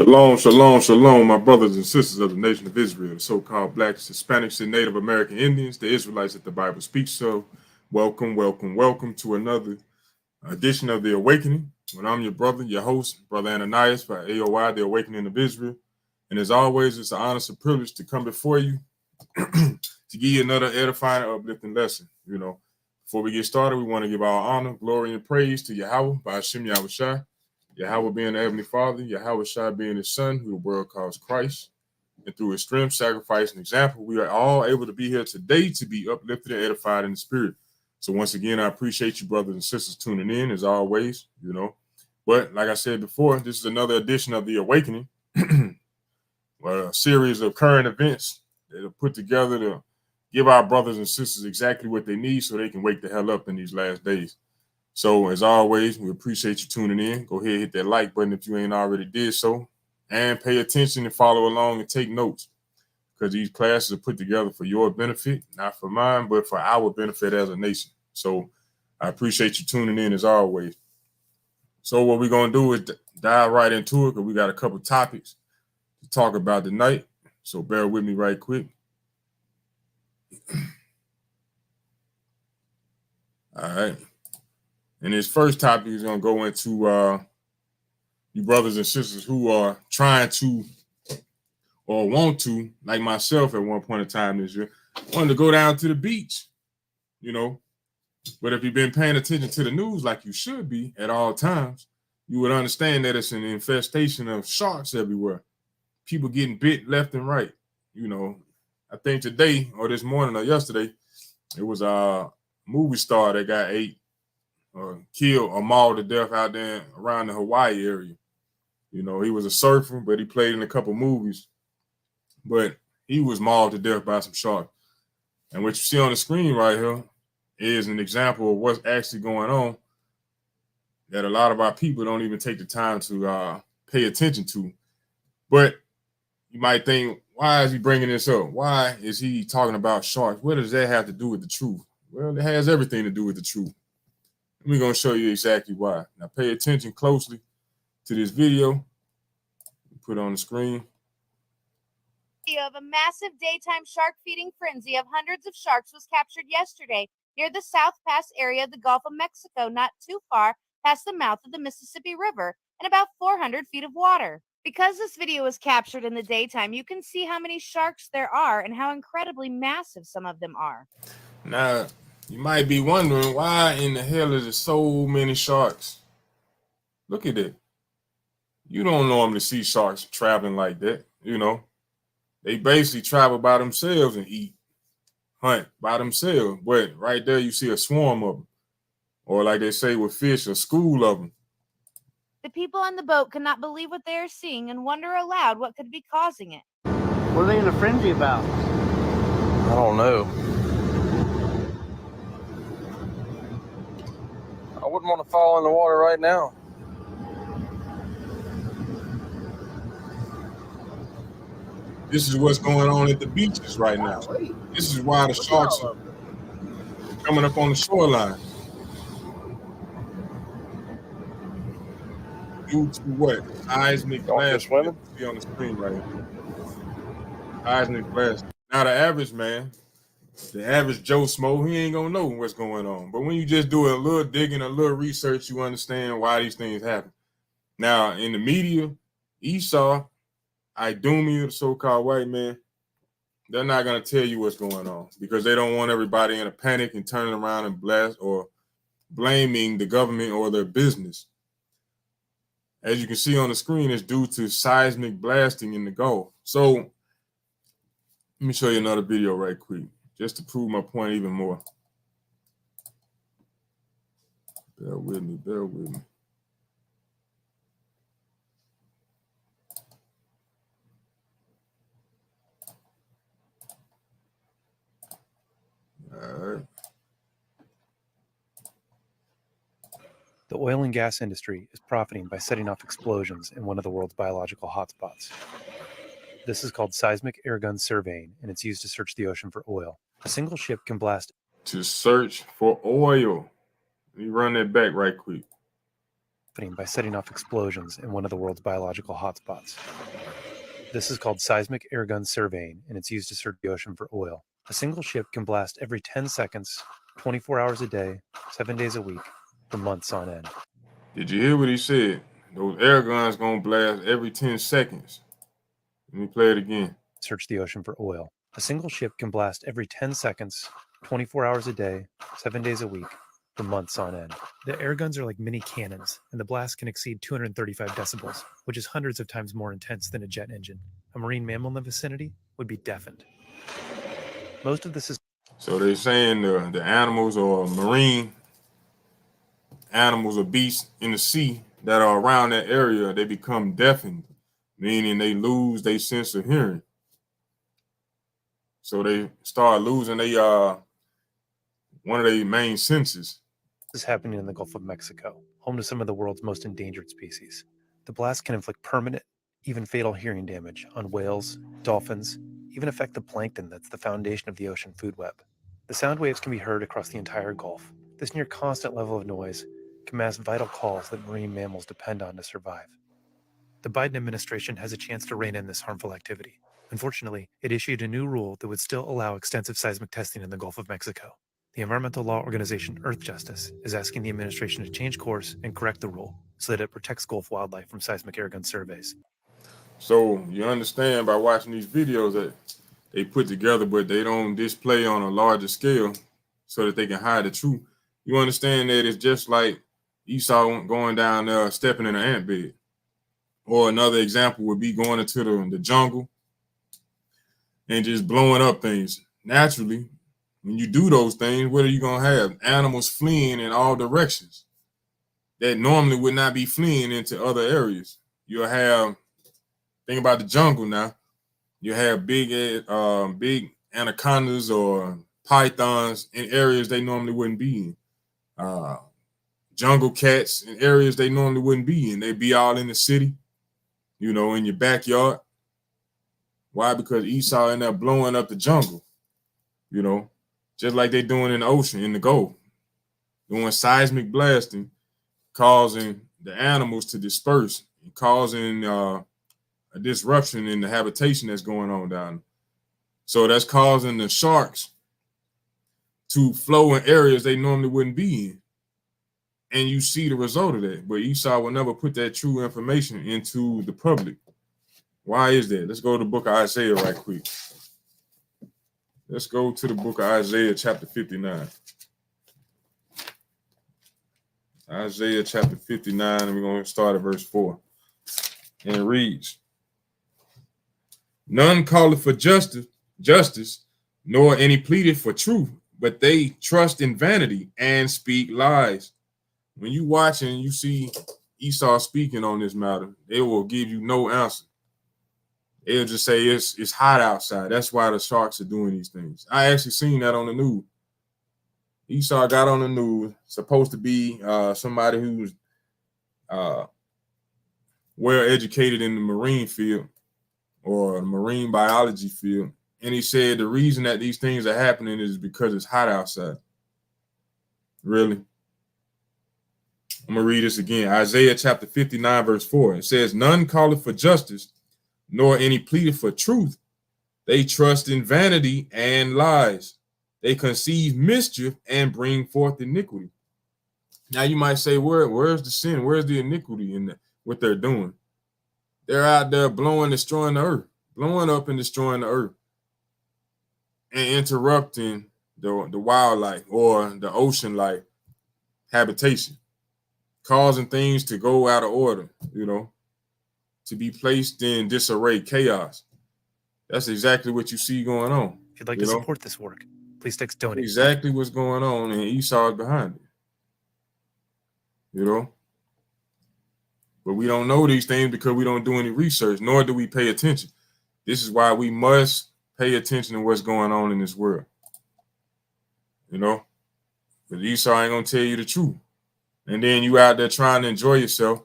Shalom, shalom, shalom, my brothers and sisters of the nation of Israel, the so-called blacks, Hispanics, and Native American Indians, the Israelites that the Bible speaks of. Welcome, welcome, welcome to another edition of The Awakening. When I'm your brother, your host, Brother Ananias by A.O.I, The Awakening of Israel. And as always, it's an honor and privilege to come before you to give you another edifying, uplifting lesson. Before we get started, we want to give our honor, glory, and praise to Yahweh by Hashem Yahushai. Yahweh being the Heavenly Father, Yahweh Shai being His Son, who the world calls Christ. And through His strength, sacrifice, and example, we are all able to be here today to be uplifted and edified in the Spirit. So once again, I appreciate you brothers and sisters tuning in as always, But like I said before, this is another edition of The Awakening, a series of current events that are put together to give our brothers and sisters exactly what they need so they can wake the hell up in these last days. So as always, we appreciate you tuning in. Go ahead and hit that like button if you ain't already did so. And pay attention and follow along and take notes, because these classes are put together for your benefit, not for mine, but for our benefit as a nation. So I appreciate you tuning in as always. So what we're going to do is dive right into it, because we got a couple topics to talk about tonight. So bear with me right quick. All right. And this first topic is going to go into you brothers and sisters who are trying to or want to, like myself at one point in time this year, wanted to go down to the beach, But if you've been paying attention to the news like you should be at all times, you would understand that it's an infestation of sharks everywhere. People getting bit left and right. I think today or this morning or yesterday, it was a movie star that got ate or killed or mauled to death out there around the Hawaii area. He was a surfer, but he played in a couple movies. But he was mauled to death by some sharks. And what you see on the screen right here is an example of what's actually going on that a lot of our people don't even take the time to pay attention to. But you might think, why is he bringing this up? Why is he talking about sharks? What does that have to do with the truth? Well, it has everything to do with the truth. We're going to show you exactly why. Now, pay attention closely to this video. Put it on the screen. Of a massive daytime shark feeding frenzy of hundreds of sharks was captured yesterday near the South Pass area of the Gulf of Mexico, not too far past the mouth of the Mississippi River and about 400 feet of water. Because this video was captured in the daytime, you can see how many sharks there are and how incredibly massive some of them are. Now, you might be wondering, why in the hell is there so many sharks? Look at it. You don't normally see sharks traveling like that, They basically travel by themselves and hunt by themselves. But right there, you see a swarm of them. Or like they say with fish, a school of them. The people on the boat could not believe what they are seeing and wonder aloud what could be causing it. What are they in a frenzy about? I don't know. I wouldn't want to fall in the water right now. This is what's going on at the beaches right now. This is why the sharks are coming up on the shoreline. Due to what? Seismic blast. See on the screen right here. Seismic blast. Now the average man, the average Joe Smo, he ain't gonna know what's going on. But when you just do a little digging, a little research, you understand why these things happen. Now in the media, Esau, Idumi, the so-called white man, they're not going to tell you what's going on because they don't want everybody in a panic and turning around and blast or blaming the government or their business. As you can see on the screen, it's due to seismic blasting in the Gulf. So let me show you another video right quick, just to prove my point even more. Bear with me, bear with me. All right. The oil and gas industry is profiting by setting off explosions in one of the world's biological hotspots. This is called seismic airgun surveying, and it's used to search the ocean for oil. A single ship can blast to search for oil. Let me run that back right quick. by setting off explosions in one of the world's biological hotspots. This is called seismic airgun surveying, and it's used to search the ocean for oil. A single ship can blast every 10 seconds, 24 hours a day, 7 days a week, for months on end. Did you hear what he said? Those air guns gonna blast every 10 seconds. Let me play it again. Search the ocean for oil. A single ship can blast every 10 seconds, 24 hours a day, 7 days a week, for months on end. The air guns are like mini cannons, and the blast can exceed 235 decibels, which is hundreds of times more intense than a jet engine. A marine mammal in the vicinity would be deafened. Most of this is So they're saying the animals or marine animals or beasts in the sea that are around that area, they become deafened, meaning they lose their sense of hearing. So they start losing one of their main senses. is happening in the Gulf of Mexico, home to some of the world's most endangered species. The blast can inflict permanent, even fatal hearing damage on whales, dolphins, even affect the plankton that's the foundation of the ocean food web. The sound waves can be heard across the entire Gulf. This near constant level of noise can mask vital calls that marine mammals depend on to survive. The Biden administration has a chance to rein in this harmful activity. Unfortunately, it issued a new rule that would still allow extensive seismic testing in the Gulf of Mexico. The environmental law organization Earth Justice is asking the administration to change course and correct the rule so that it protects Gulf wildlife from seismic airgun surveys. So you understand by watching these videos that they put together, but they don't display on a larger scale so that they can hide the truth. You understand that it's just like Esau going down there, stepping in an ant bed. Or another example would be going into the jungle and just blowing up things. Naturally, when you do those things, what are you going to have? Animals fleeing in all directions that normally would not be fleeing into other areas. You'll have, think about the jungle now. You have big anacondas or pythons in areas they normally wouldn't be in. Jungle cats in areas they normally wouldn't be in. They'd be all in the city, in your backyard. Why? Because Esau ended up blowing up the jungle, just like they're doing in the ocean, in the Gulf, doing seismic blasting, causing the animals to disperse, and causing a disruption in the habitation that's going on down there. So that's causing the sharks to flow in areas they normally wouldn't be in. And you see the result of that. But Esau will never put that true information into the public. Why is that? Let's go to the book of Isaiah right quick. Let's go to the book of Isaiah chapter 59. Isaiah chapter 59, and we're going to start at verse 4. And it reads, "None calleth for justice, nor any pleaded for truth, but they trust in vanity and speak lies." When you watch and you see Esau speaking on this matter, they will give you no answer. They'll just say it's hot outside. That's why the sharks are doing these things. I actually seen that on the news. Esau got on the news, supposed to be somebody who's well educated in the marine field or marine biology field. And he said the reason that these things are happening is because it's hot outside. Really? I'm going to read this again. Isaiah chapter 59, verse 4. It says, "None calleth for justice, nor any pleaded for truth. They trust in vanity and lies. They conceive mischief and bring forth iniquity." Now you might say, where's the sin? Where's the iniquity in what they're doing? They're out there destroying the earth, blowing up and destroying the earth, and interrupting the wildlife or the ocean life habitation, causing things to go out of order, to be placed in disarray, chaos. That's exactly what you see going on. If you'd like to support this work, please text donate. Exactly what's going on, and Esau is behind it. But we don't know these things because we don't do any research, nor do we pay attention. This is why we must pay attention to what's going on in this world. But Esau ain't gonna tell you the truth. And then you out there trying to enjoy yourself.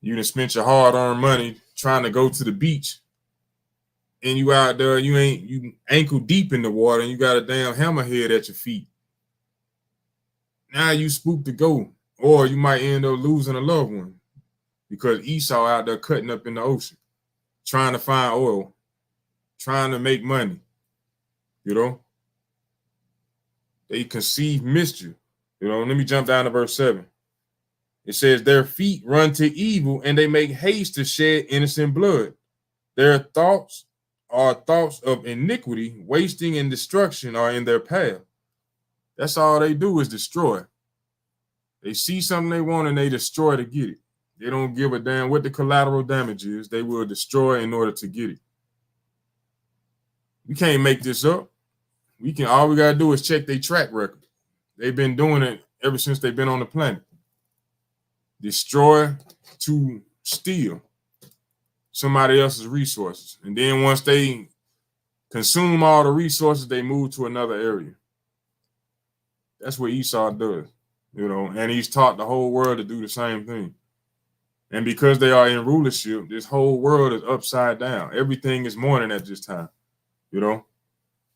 You done spent your hard-earned money trying to go to the beach. And you out there, you ankle deep in the water, and you got a damn hammerhead at your feet. Now you spooked to go. or you might end up losing a loved one because Esau out there cutting up in the ocean, trying to find oil, trying to make money. You know, they conceive mischief. You know, let me jump down to verse 7. It says, their feet run to evil and they make haste to shed innocent blood. Their thoughts are thoughts of iniquity, wasting and destruction are in their path. That's all they do is destroy. They see something they want and they destroy to get it. They don't give a damn what the collateral damage is. They will destroy in order to get it. We can't make this up. All we gotta do is check their track record. They've been doing it ever since they've been on the planet. Destroy to steal somebody else's resources. And then once they consume all the resources, they move to another area. That's what Esau does, you know, and he's taught the whole world to do the same thing. And because they are in rulership, this whole world is upside down. Everything is mourning at this time, you know.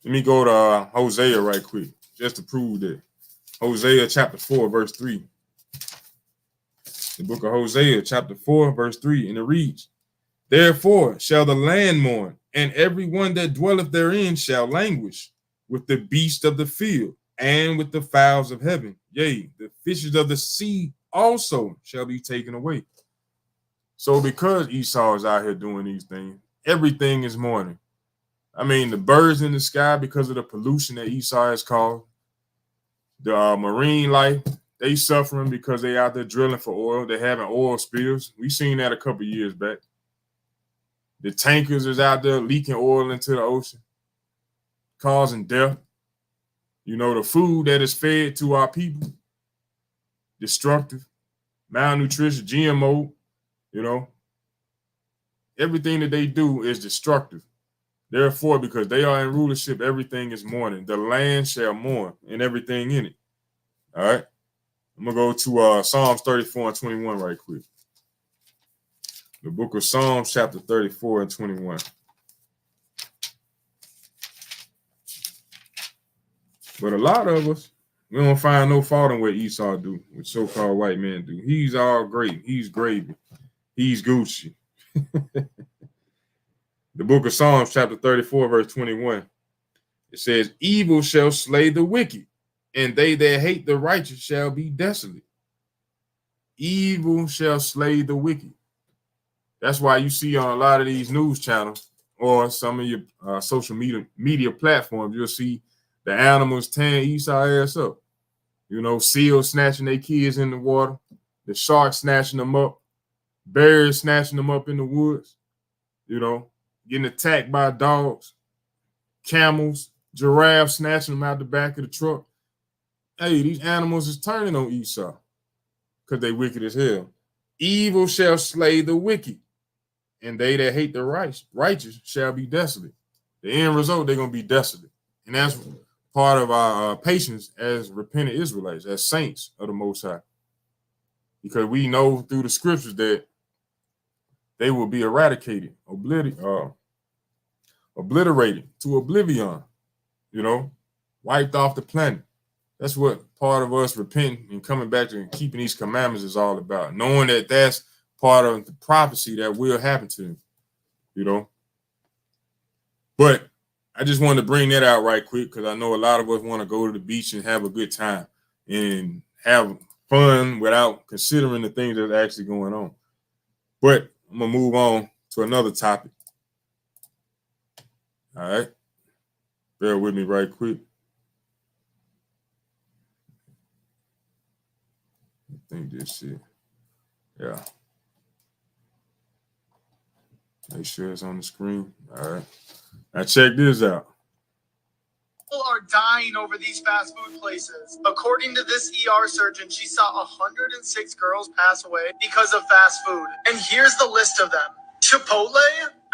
Let me go to Hosea right quick, just to prove that. Hosea chapter 4, verse 3. The book of Hosea chapter 4, verse 3, and it reads, therefore shall the land mourn, and every one that dwelleth therein shall languish with the beast of the field and with the fowls of heaven. Yea, the fishes of the sea also shall be taken away. So because Esau is out here doing these things, everything is mourning. I mean, the birds in the sky, because of the pollution that Esau has caused, the marine life, they suffering because they out there drilling for oil. They're having oil spills. We seen that a couple years back. The tankers is out there leaking oil into the ocean, causing death. You know, the food that is fed to our people, destructive, malnutrition, GMO, you know, everything that they do is destructive. Therefore, because they are in rulership, everything is mourning. The land shall mourn and everything in it. All right. I'm going to go to Psalms 34 and 21 right quick. The book of Psalms, chapter 34 and 21. But a lot of us, we don't find no fault in what Esau do, what so-called white men do. He's all great. He's gravy. He's Gucci. The book of Psalms, chapter 34, verse 21. It says, evil shall slay the wicked, and they that hate the righteous shall be desolate. Evil shall slay the wicked. That's why you see on a lot of these news channels or some of your social media platforms, you'll see the animals tearing Esau ass up. You know, seals snatching their kids in the water, the sharks snatching them up, bears snatching them up in the woods, you know, getting attacked by dogs, camels, giraffes snatching them out the back of the truck. Hey, these animals is turning on Esau because they wicked as hell. Evil shall slay the wicked, and they that hate the righteous shall be desolate. The end result, they're going to be desolate. And that's part of our patience as repentant Israelites, as saints of the Most High. Because we know through the scriptures that they will be eradicated, obliterated to oblivion, you know, wiped off the planet. That's what part of us repenting and coming back to keeping these commandments is all about, knowing that that's part of the prophecy that will happen to them, you know. But I just wanted to bring that out right quick because I know a lot of us want to go to the beach and have a good time and have fun without considering the things that are actually going on. But I'm going to move on to another topic. All right. Bear with me right quick. I think this shit. Yeah. Make sure it's on the screen. All right. Now check this out. People are dying over these fast food places. According to this ER surgeon, she saw 106 girls pass away because of fast food. And here's the list of them. Chipotle?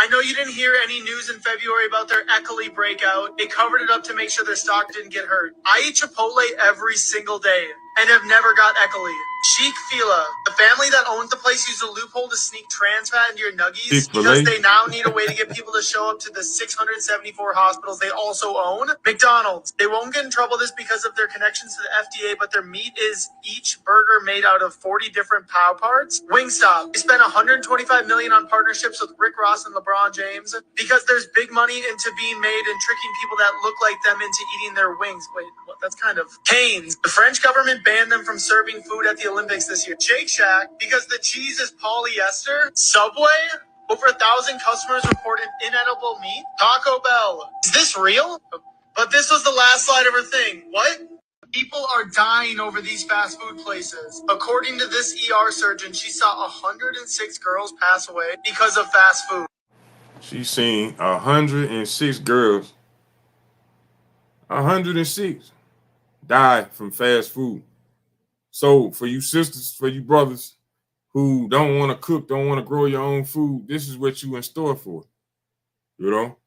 I know you didn't hear any news in February about their E. coli breakout. They covered it up to make sure their stock didn't get hurt. I eat Chipotle every single day and have never got E. coli. Sheik Fila, the family that owns the place, used a loophole to sneak trans fat into your nuggies Chick-fil-A. because they now need a way to get people to show up to the 674 hospitals they also own. McDonald's, they won't get in trouble this because of their connections to the FDA, but their meat is each burger made out of 40 different POW parts. Wingstop, they spent $125 million on partnerships with Rick Ross and LeBron James because there's big money into being made and tricking people that look like them into eating their wings. Wait, what? That's kind of Cane's. The French government banned them from serving food at the Olympics this year. Shake Shack, because the cheese is polyester. Subway, over 1,000 customers reported inedible meat. Taco Bell, is this real? But this was the last slide of her thing. What? People are dying over these fast food places. According to this ER surgeon, she saw 106 girls pass away because of fast food. She's seen 106 girls, 106 die from fast food. So for you sisters, for you brothers who don't want to cook, don't want to grow your own food, this is what you in store for. You know?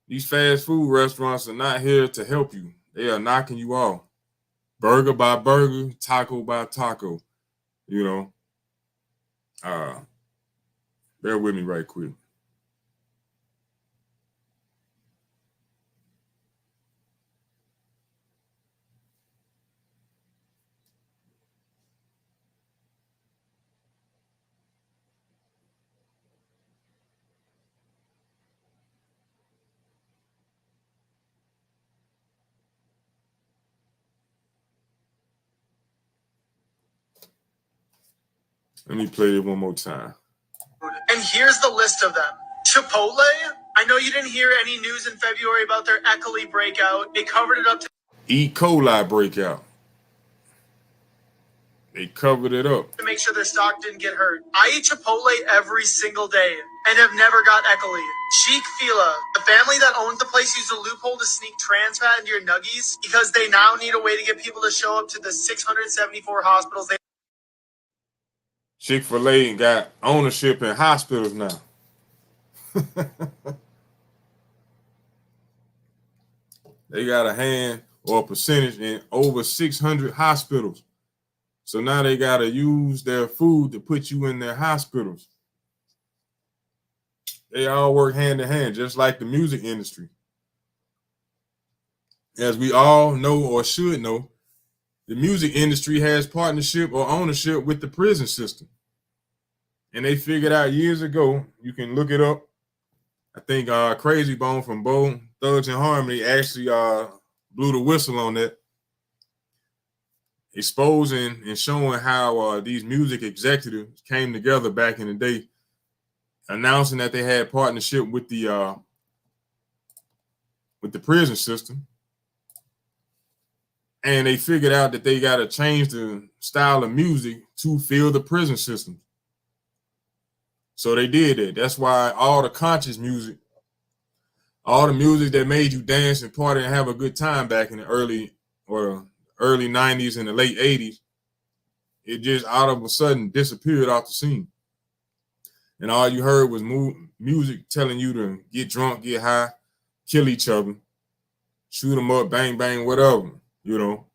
These fast food restaurants are not here to help you. They are knocking you off. Burger by burger, taco by taco. You know? Bear with me right quick. Let me play it one more time. And here's the list of them. Chipotle, I know you didn't hear any news in February about their E. coli breakout. They covered it up to E. coli breakout. They covered it up. make sure their stock didn't get hurt. I eat Chipotle every single day and have never got E. coli. Sheik Fila, the family that owns the place, used a loophole to sneak trans fat into your nuggies because they now need a way to get people to show up to the 674 hospitals they Chick-fil-A got ownership in hospitals now. They got a hand or a percentage in over 600 hospitals. So now they got to use their food to put you in their hospitals. They all work hand in hand, just like the music industry. As we all know or should know, the music industry has partnership or ownership with the prison system. And they figured out years ago, you can look it up. I think Crazy Bone from Bone Thugs and Harmony actually blew the whistle on that, exposing and showing how these music executives came together back in the day, announcing that they had partnership with the prison system. And they figured out that they got to change the style of music to fill the prison system. So they did that. That's why all the conscious music, all the music that made you dance and party and have a good time back in the early 90s and the late 80s, it just out of a sudden disappeared off the scene. And all you heard was music telling you to get drunk, get high, kill each other, shoot them up, bang, bang, whatever. You know,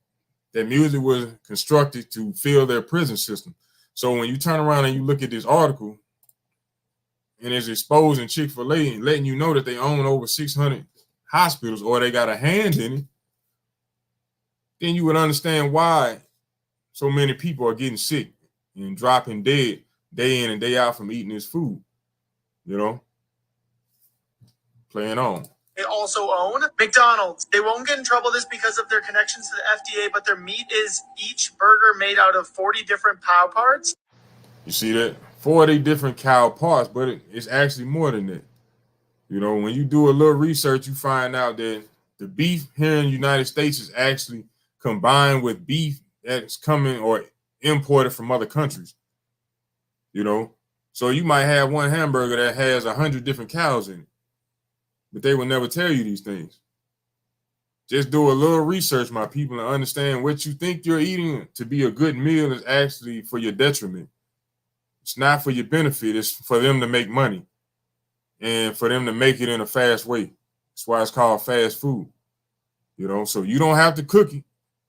that music was constructed to fill their prison system. So when you turn around and you look at this article, and it's exposing Chick-fil-A and letting you know that they own over 600 hospitals or they got a hand in it, then you would understand why so many people are getting sick and dropping dead day in and day out from eating this food. You know? Playing on. They also own McDonald's. They won't get in trouble this because of their connections to the FDA, but their meat is each burger made out of 40 different POW parts. You see that? 40 different cow parts, but it's actually more than that. You know, when you do a little research, you find out that the beef here in the United States is actually combined with beef that's coming or imported from other countries. You know, so you might have one hamburger that has 100 different cows in it, but they will never tell you these things. Just do a little research, my people, and understand what you think you're eating to be a good meal is actually for your detriment. It's not for your benefit. It's for them to make money and for them to make it in a fast way. That's why it's called fast food. You know, so you don't have to cook it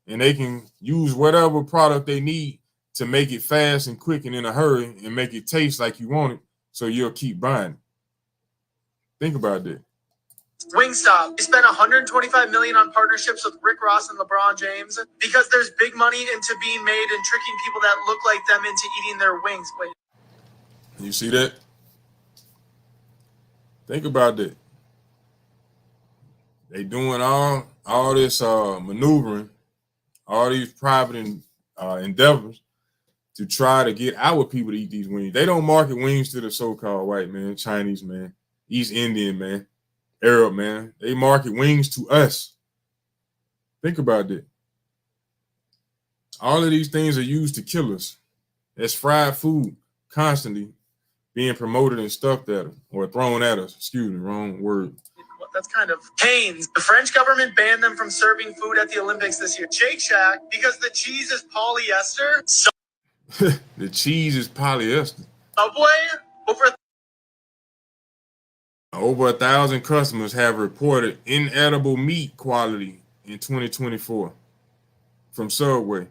and they can use whatever product they need to make it fast and quick and in a hurry and make it taste like you want it, so you'll keep buying it. Think about that. Wingstop. They spent $125 million on partnerships with Rick Ross and LeBron James because there's big money into being made and tricking people that look like them into eating their wings. Wait. You see that? Think about that. They doing all this maneuvering, all these private endeavors to try to get our people to eat these wings. They don't market wings to the so-called white man, Chinese man, East Indian man, Arab man. They market wings to us. Think about that. All of these things are used to kill us. That's fried food constantly being promoted and stuffed at us or thrown at us. Excuse me, wrong word. That's kind of Canes. The French government banned them from serving food at the Olympics this year. Shake Shack, because the cheese is polyester. The cheese is polyester. Subway, over 1,000 customers have reported inedible meat quality in 2024 from Subway.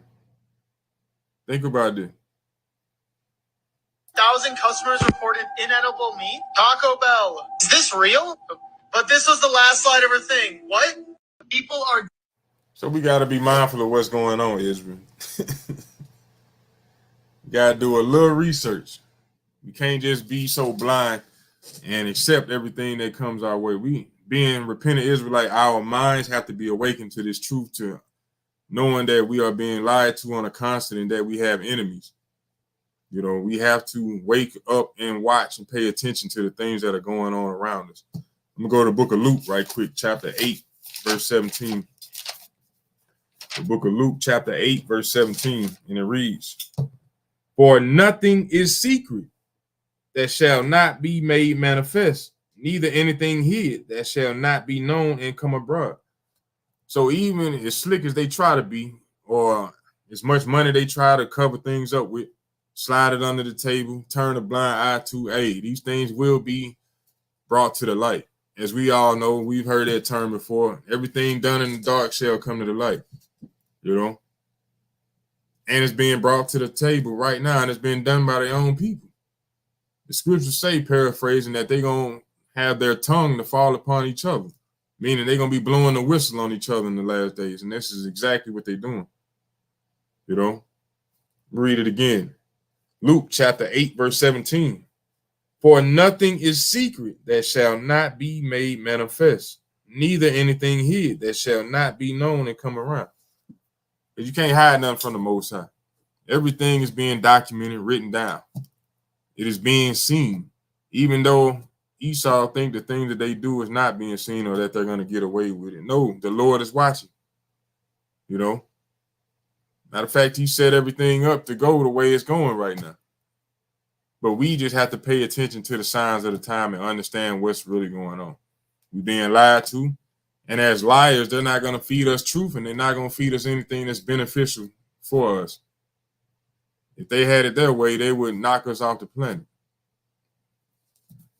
Think about this. 1,000 customers reported inedible meat. Taco Bell. Is this real? But this was the last slide of her thing. What? People are. So we got to be mindful of what's going on, Israel. Got to do a little research. We can't just be so blind and accept everything that comes our way. We, being repentant Israelite, our minds have to be awakened to this truth, to knowing that we are being lied to on a constant and that we have enemies. You know, we have to wake up and watch and pay attention to the things that are going on around us. I'm going to go to the book of Luke right quick, chapter 8, verse 17. The book of Luke, chapter 8, verse 17, and it reads, "For nothing is secret that shall not be made manifest, neither anything hid that shall not be known and come abroad." So even as slick as they try to be, or as much money they try to cover things up with, slide it under the table, turn a blind eye to, these things will be brought to the light. As we all know, we've heard that term before. Everything done in the dark shall come to the light, you know? And it's being brought to the table right now, and it's being done by their own people. The scriptures say, paraphrasing, that they're going to have their tongue to fall upon each other, meaning they're going to be blowing the whistle on each other in the last days. And this is exactly what they're doing, you know? Read it again. Luke chapter 8, verse 17. "For nothing is secret that shall not be made manifest, neither anything hid that shall not be known and come around." Because you can't hide nothing from the Most High. Everything is being documented, written down. It is being seen, even though Esau think the thing that they do is not being seen or that they're going to get away with it. No, the Lord is watching, you know. Matter of fact, he set everything up to go the way it's going right now. But we just have to pay attention to the signs of the time and understand what's really going on. We're being lied to. And as liars, they're not going to feed us truth, and they're not going to feed us anything that's beneficial for us. If they had it their way, they would knock us off the planet.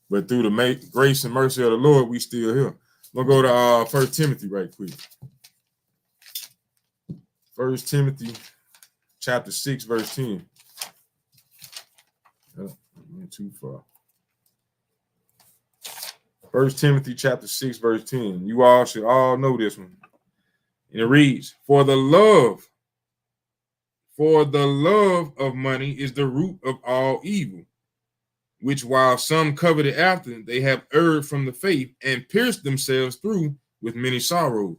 But through the grace and mercy of the Lord, we still here. We'll go to 1 Timothy right quick. 1 Timothy chapter 6, verse 10. Oh, went too far. 1 Timothy chapter 6, verse 10. You all should all know this one. And it reads, For the love of money is the root of all evil, which while some coveted after, they have erred from the faith and pierced themselves through with many sorrows.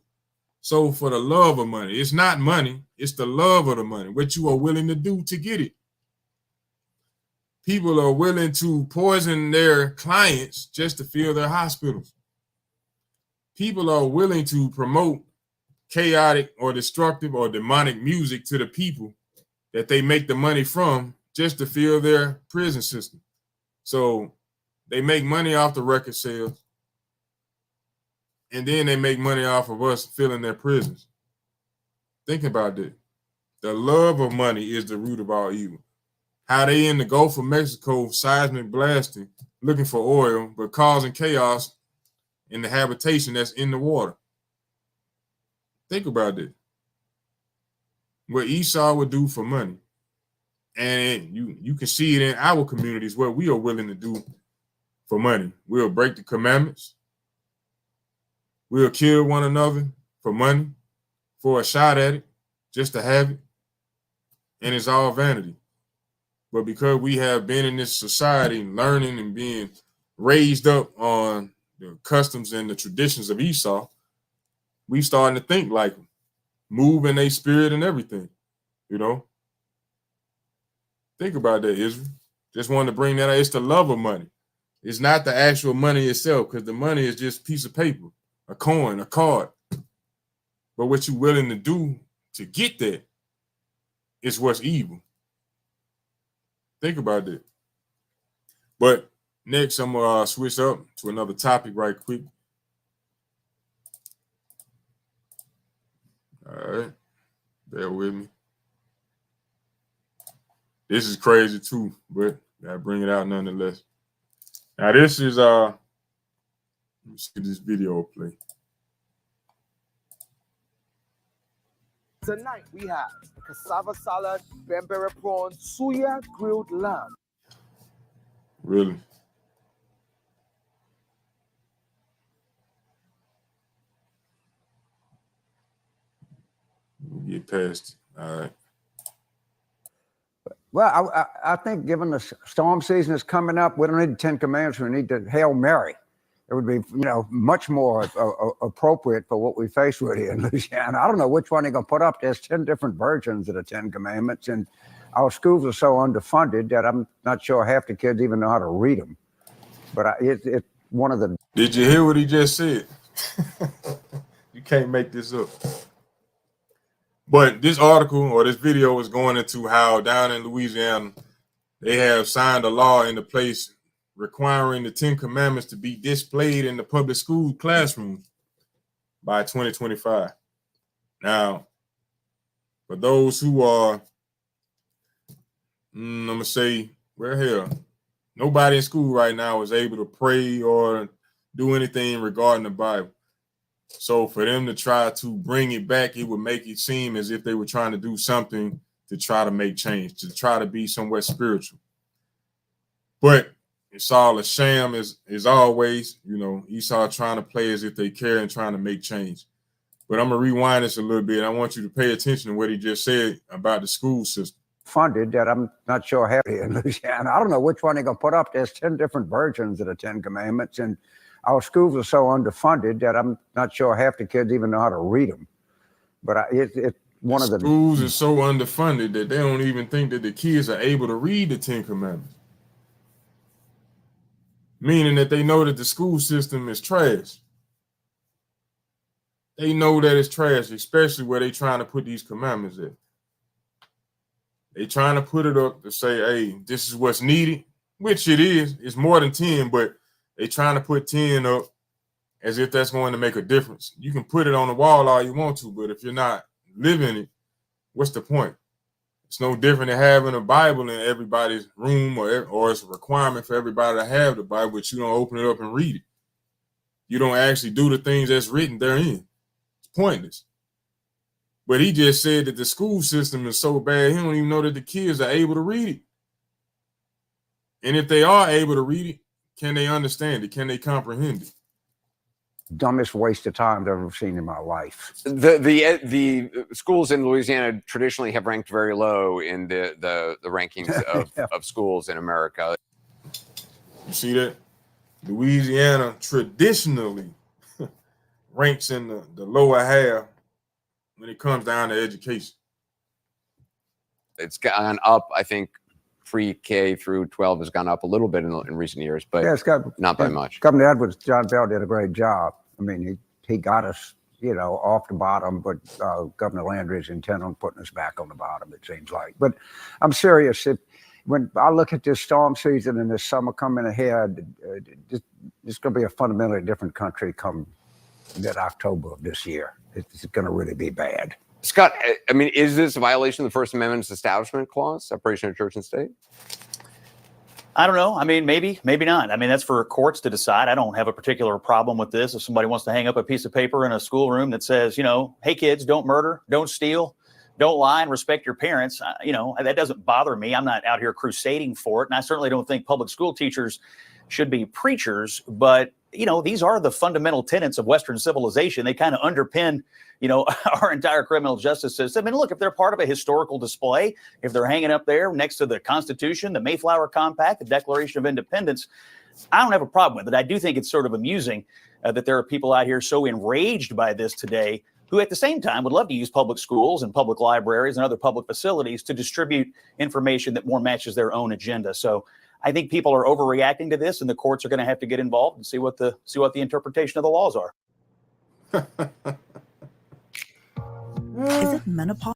So for the love of money, it's not money, it's the love of the money, what you are willing to do to get it. People are willing to poison their clients just to fill their hospitals. People are willing to promote chaotic or destructive or demonic music to the people that they make the money from just to fill their prison system. So they make money off the record sales, and then they make money off of us filling their prisons. Think about that. The love of money is the root of all evil. How they in the Gulf of Mexico seismic blasting, looking for oil, but causing chaos in the habitation that's in the water. Think about that. what Esau would do for money. And you can see it in our communities what we are willing to do for money. We'll break the commandments. We'll kill one another for money, for a shot at it, just to have it. And it's all vanity. But because we have been in this society learning and being raised up on the customs and the traditions of Esau, we starting to think like them, move in their spirit and everything, you know. Think about that, Israel. Just wanted to bring that out. It's the love of money. It's not the actual money itself, because the money is just a piece of paper, a coin, a card. But what you're willing to do to get that is what's evil. Think about that. But next, I'm going to switch up to another topic right quick. All right. Bear with me. This is crazy too, but I bring it out nonetheless. Now this is let me see this video play. Tonight we have cassava salad, bambara prawn, suya, grilled lamb. Really? Get past it. All right. Well, I think given the storm season is coming up, we don't need the 10 Commandments. We need the Hail Mary. It would be, much more appropriate for what we face with here in Louisiana. I don't know which one they're going to put up. There's 10 different versions of the 10 Commandments, and our schools are so underfunded that I'm not sure half the kids even know how to read them. But it's one of the... Did you hear what he just said? You can't make this up. But this article or this video is going into how down in Louisiana, they have signed a law into place requiring the 10 Commandments to be displayed in the public school classroom by 2025. Now, for those who are, I'm going to say, well, hell, nobody in school right now is able to pray or do anything regarding the Bible. So for them to try to bring it back, it would make it seem as if they were trying to do something to try to make change, to try to be somewhat spiritual. But it's all a sham as always. Esau trying to play as if they care and trying to make change. But I'm going to rewind this a little bit. I want you to pay attention to what he just said about the school system. Funded that I'm not sure how here in Louisiana. I don't know which one they're going to put up. There's 10 different versions of the 10 Commandments, and our schools are so underfunded that I'm not sure half the kids even know how to read them. But it's one of the schools are so underfunded that they don't even think that the kids are able to read the 10 Commandments. Meaning that they know that the school system is trash. They know that it's trash, especially where they trying to put these commandments in. They trying to put it up to say, hey, this is what's needed, which it is. It's more than 10, but they trying to put 10 up as if that's going to make a difference. You can put it on the wall all you want to, but if you're not living it, what's the point? It's no different than having a Bible in everybody's room, or it's a requirement for everybody to have the Bible, but you don't open it up and read it. You don't actually do the things that's written therein. It's pointless. But he just said that the school system is so bad, he don't even know that the kids are able to read it. And if they are able to read it, can they understand it? Can they comprehend it? Dumbest waste of time I've ever seen in my life. The schools in Louisiana traditionally have ranked very low in the rankings of schools in America. You see that? Louisiana traditionally ranks in the lower half when it comes down to education. It's gone up, I think. Pre-K through 12 has gone up a little bit in recent years, but not by much. Governor Edwards, John Bell did a great job. I mean, he got us, off the bottom, but Governor Landry's intent on putting us back on the bottom, it seems like. But I'm serious. When I look at this storm season and this summer coming ahead, it's going to be a fundamentally different country come mid-October of this year. It's going to really be bad. Scott, I mean, is this a violation of the First Amendment's Establishment Clause, separation of church and state? I don't know. I mean, maybe not. I mean, that's for courts to decide. I don't have a particular problem with this. If somebody wants to hang up a piece of paper in a schoolroom that says, hey, kids, don't murder, don't steal, don't lie and respect your parents. You know, that doesn't bother me. I'm not out here crusading for it. And I certainly don't think public school teachers should be preachers. But, you know, these are the fundamental tenets of Western civilization. They kind of underpin, you know, our entire criminal justice system. And look, if they're part of a historical display, if they're hanging up there next to the Constitution, the Mayflower Compact, the Declaration of Independence, I don't have a problem with it. I do think it's sort of amusing that there are people out here so enraged by this today who at the same time would love to use public schools and public libraries and other public facilities to distribute information that more matches their own agenda. So I think people are overreacting to this, and the courts are going to have to get involved and see what the interpretation of the laws are. Is it menopause?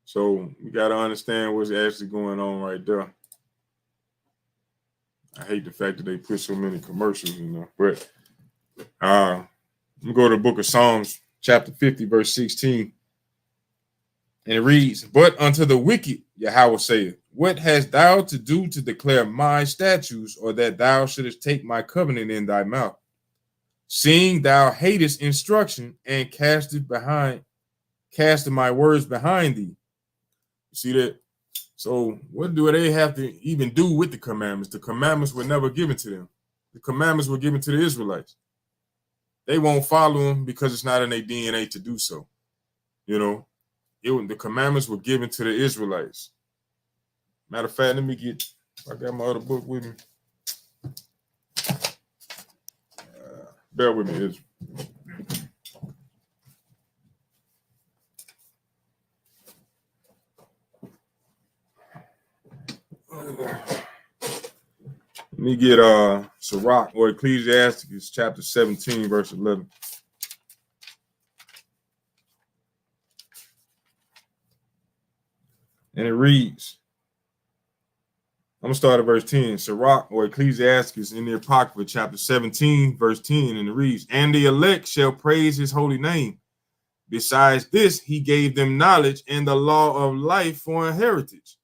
So you got to understand what's actually going on right there. I hate the fact that they put so many commercials in there, but I'm going to go to the book of Psalms, chapter 50, verse 16. And it reads, "But unto the wicked, Yahweh saith, what hast thou to do to declare my statutes, or that thou shouldest take my covenant in thy mouth? Seeing thou hatest instruction and casteth my words behind thee." You see that? So what do they have to even do with the commandments? The commandments were never given to them. The commandments were given to the Israelites. They won't follow them because it's not in their DNA to do so. You know, the commandments were given to the Israelites. Matter of fact, I got my other book with me. Bear with me, Israel. Let me get Sirach or Ecclesiastes chapter 17, verse 11. And it reads, I'm going to start at verse 10. Sirach or Ecclesiastes in the Apocrypha, chapter 17, verse 10, and it reads, "And the elect shall praise his holy name. Besides this, he gave them knowledge and the law of life for a heritage.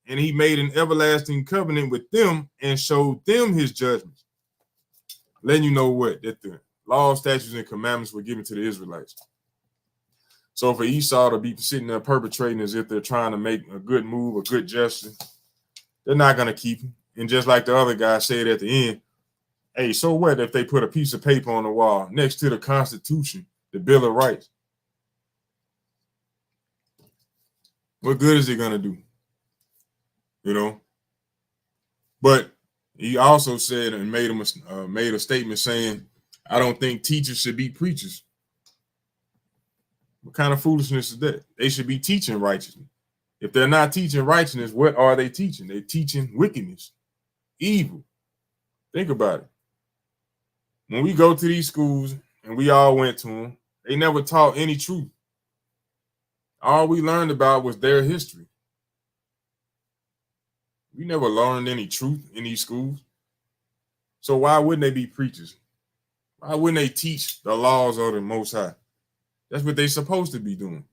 And he made an everlasting covenant with them and showed them his judgments." Letting you know what? That the law, statutes, and commandments were given to the Israelites. So for Esau to be sitting there perpetrating as if they're trying to make a good move, a good gesture, they're not going to keep him. And just like the other guy said at the end, hey, so what if they put a piece of paper on the wall next to the Constitution, the Bill of Rights? What good is it going to do? You know? But he also said and made a statement saying, I don't think teachers should be preachers. What kind of foolishness is that? They should be teaching righteousness. If they're not teaching righteousness, what are they teaching? They're teaching wickedness, evil. Think about it. When we go to these schools, and we all went to them, they never taught any truth. All we learned about was their history. We never learned any truth in these schools. So why wouldn't they be preachers? Why wouldn't they teach the laws of the Most High? That's what they're supposed to be doing,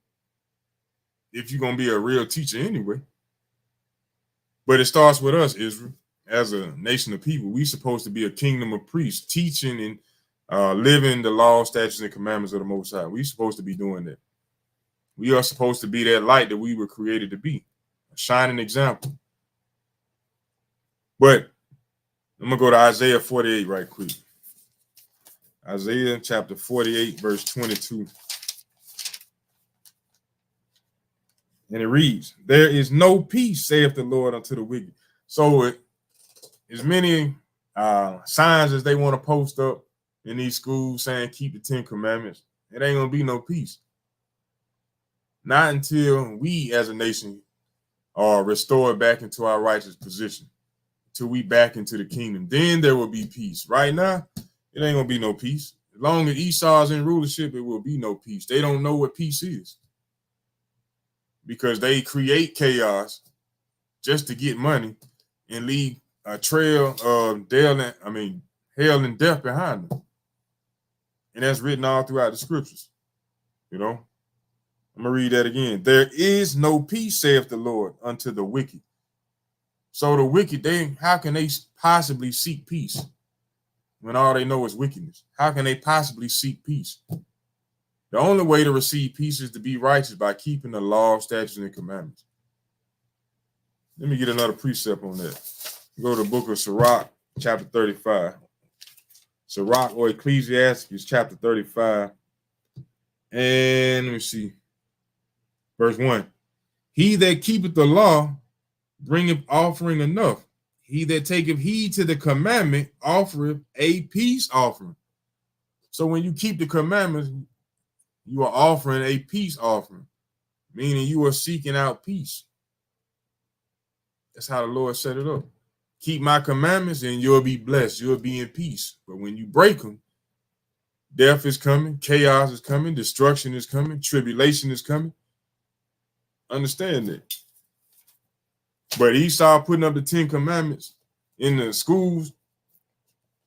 if you're going to be a real teacher anyway. But it starts with us, Israel. As a nation of people, we're supposed to be a kingdom of priests, teaching and living the law, statutes, and commandments of the Most High. We're supposed to be doing that. We are supposed to be that light that we were created to be, a shining example. But I'm going to go to Isaiah 48 right quick. Isaiah chapter 48, verse 22. And it reads, "There is no peace, saith the Lord, unto the wicked." So as many signs as they want to post up in these schools saying keep the 10 commandments, it ain't going to be no peace. Not until we as a nation are restored back into our righteous position, till we back into the kingdom. Then there will be peace. Right now, it ain't going to be no peace. As long as Esau's in rulership, it will be no peace. They don't know what peace is, because they create chaos just to get money and leave a trail of hell and death behind them. And that's written all throughout the scriptures. You know, I'm going to read that again. "There is no peace, saith the Lord, unto the wicked." So the wicked, how can they possibly seek peace when all they know is wickedness? How can they possibly seek peace? The only way to receive peace is to be righteous by keeping the law, statutes, and commandments. Let me get another precept on that. Go to the book of Sirach, chapter 35. Sirach or Ecclesiastes, chapter 35. And let me see. Verse 1. He that keepeth the law bringeth offering enough. He that taketh heed to the commandment offereth a peace offering. So when you keep the commandments, you are offering a peace offering, meaning you are seeking out peace. That's how the Lord set it up. Keep my commandments and you'll be blessed. You'll be in peace. But when you break them, death is coming, chaos is coming, destruction is coming, tribulation is coming. Understand that. But Esau putting up the 10 commandments in the schools,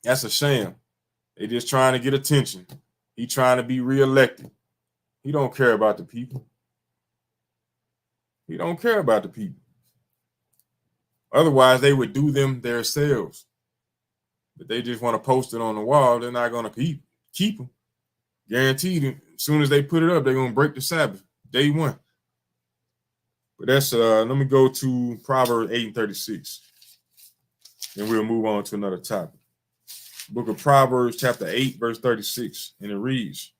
that's a sham. They just trying to get attention. He trying to be reelected. He don't care about the people. He don't care about the people. Otherwise, they would do them themselves. But they just want to post it on the wall. They're not going to keep them. Guaranteed, as soon as they put it up, they're going to break the Sabbath. Day one. But that's, let me go to Proverbs 8:36. And we'll move on to another topic. Book of Proverbs, chapter 8, verse 36. And it reads,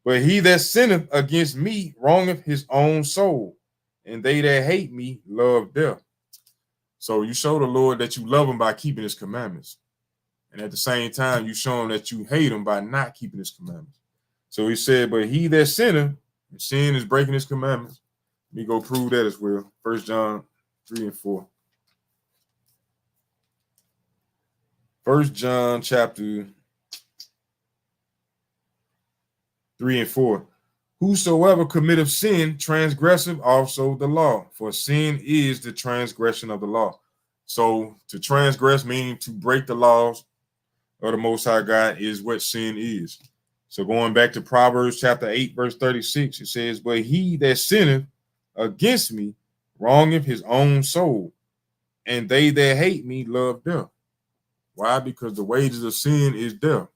but he that sinneth against me wrongeth his own soul, and they that hate me love death. So you show the Lord that you love him by keeping his commandments. And at the same time, you show him that you hate him by not keeping his commandments. So he said, but he that sinneth, and sin is breaking his commandments. Let me go prove that as well. 1 John 3 and 4. 1 John chapter 3 and 4. Whosoever committeth sin transgresseth also the law, for sin is the transgression of the law. So to transgress, meaning to break the laws of the Most High God, is what sin is. So going back to Proverbs chapter 8, verse 36, it says, but he that sinneth against me wrongeth his own soul, and they that hate me love death. Why? Because the wages of sin is death.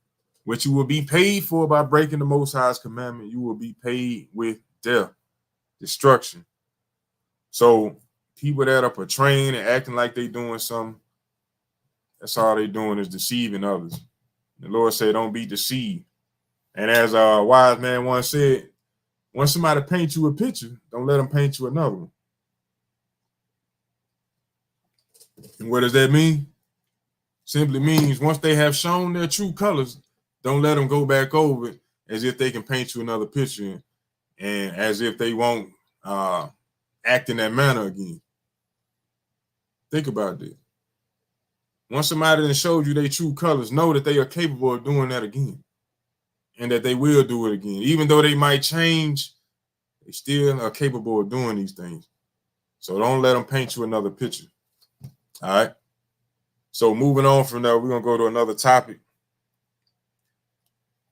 What you will be paid for by breaking the Most High's commandment, you will be paid with death, destruction. So people that are portraying and acting like they doing something, that's all they doing is deceiving others. The Lord said, don't be deceived. And as a wise man once said, once somebody paints you a picture, don't let them paint you another one. And what does that mean? Simply means once they have shown their true colors, don't let them go back over it as if they can paint you another picture and as if they won't act in that manner again. Think about that. Once somebody that showed you their true colors, know that they are capable of doing that again and that they will do it again. Even though they might change, they still are capable of doing these things. So don't let them paint you another picture. All right. So moving on from there, we're going to go to another topic.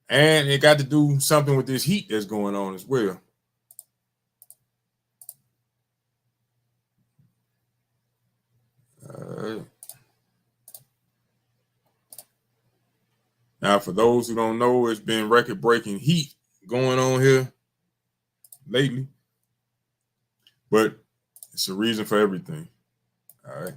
And it got to do something with this heat that's going on as well. Now, for those who don't know, it's been record-breaking heat going on here lately. But it's a reason for everything. All right.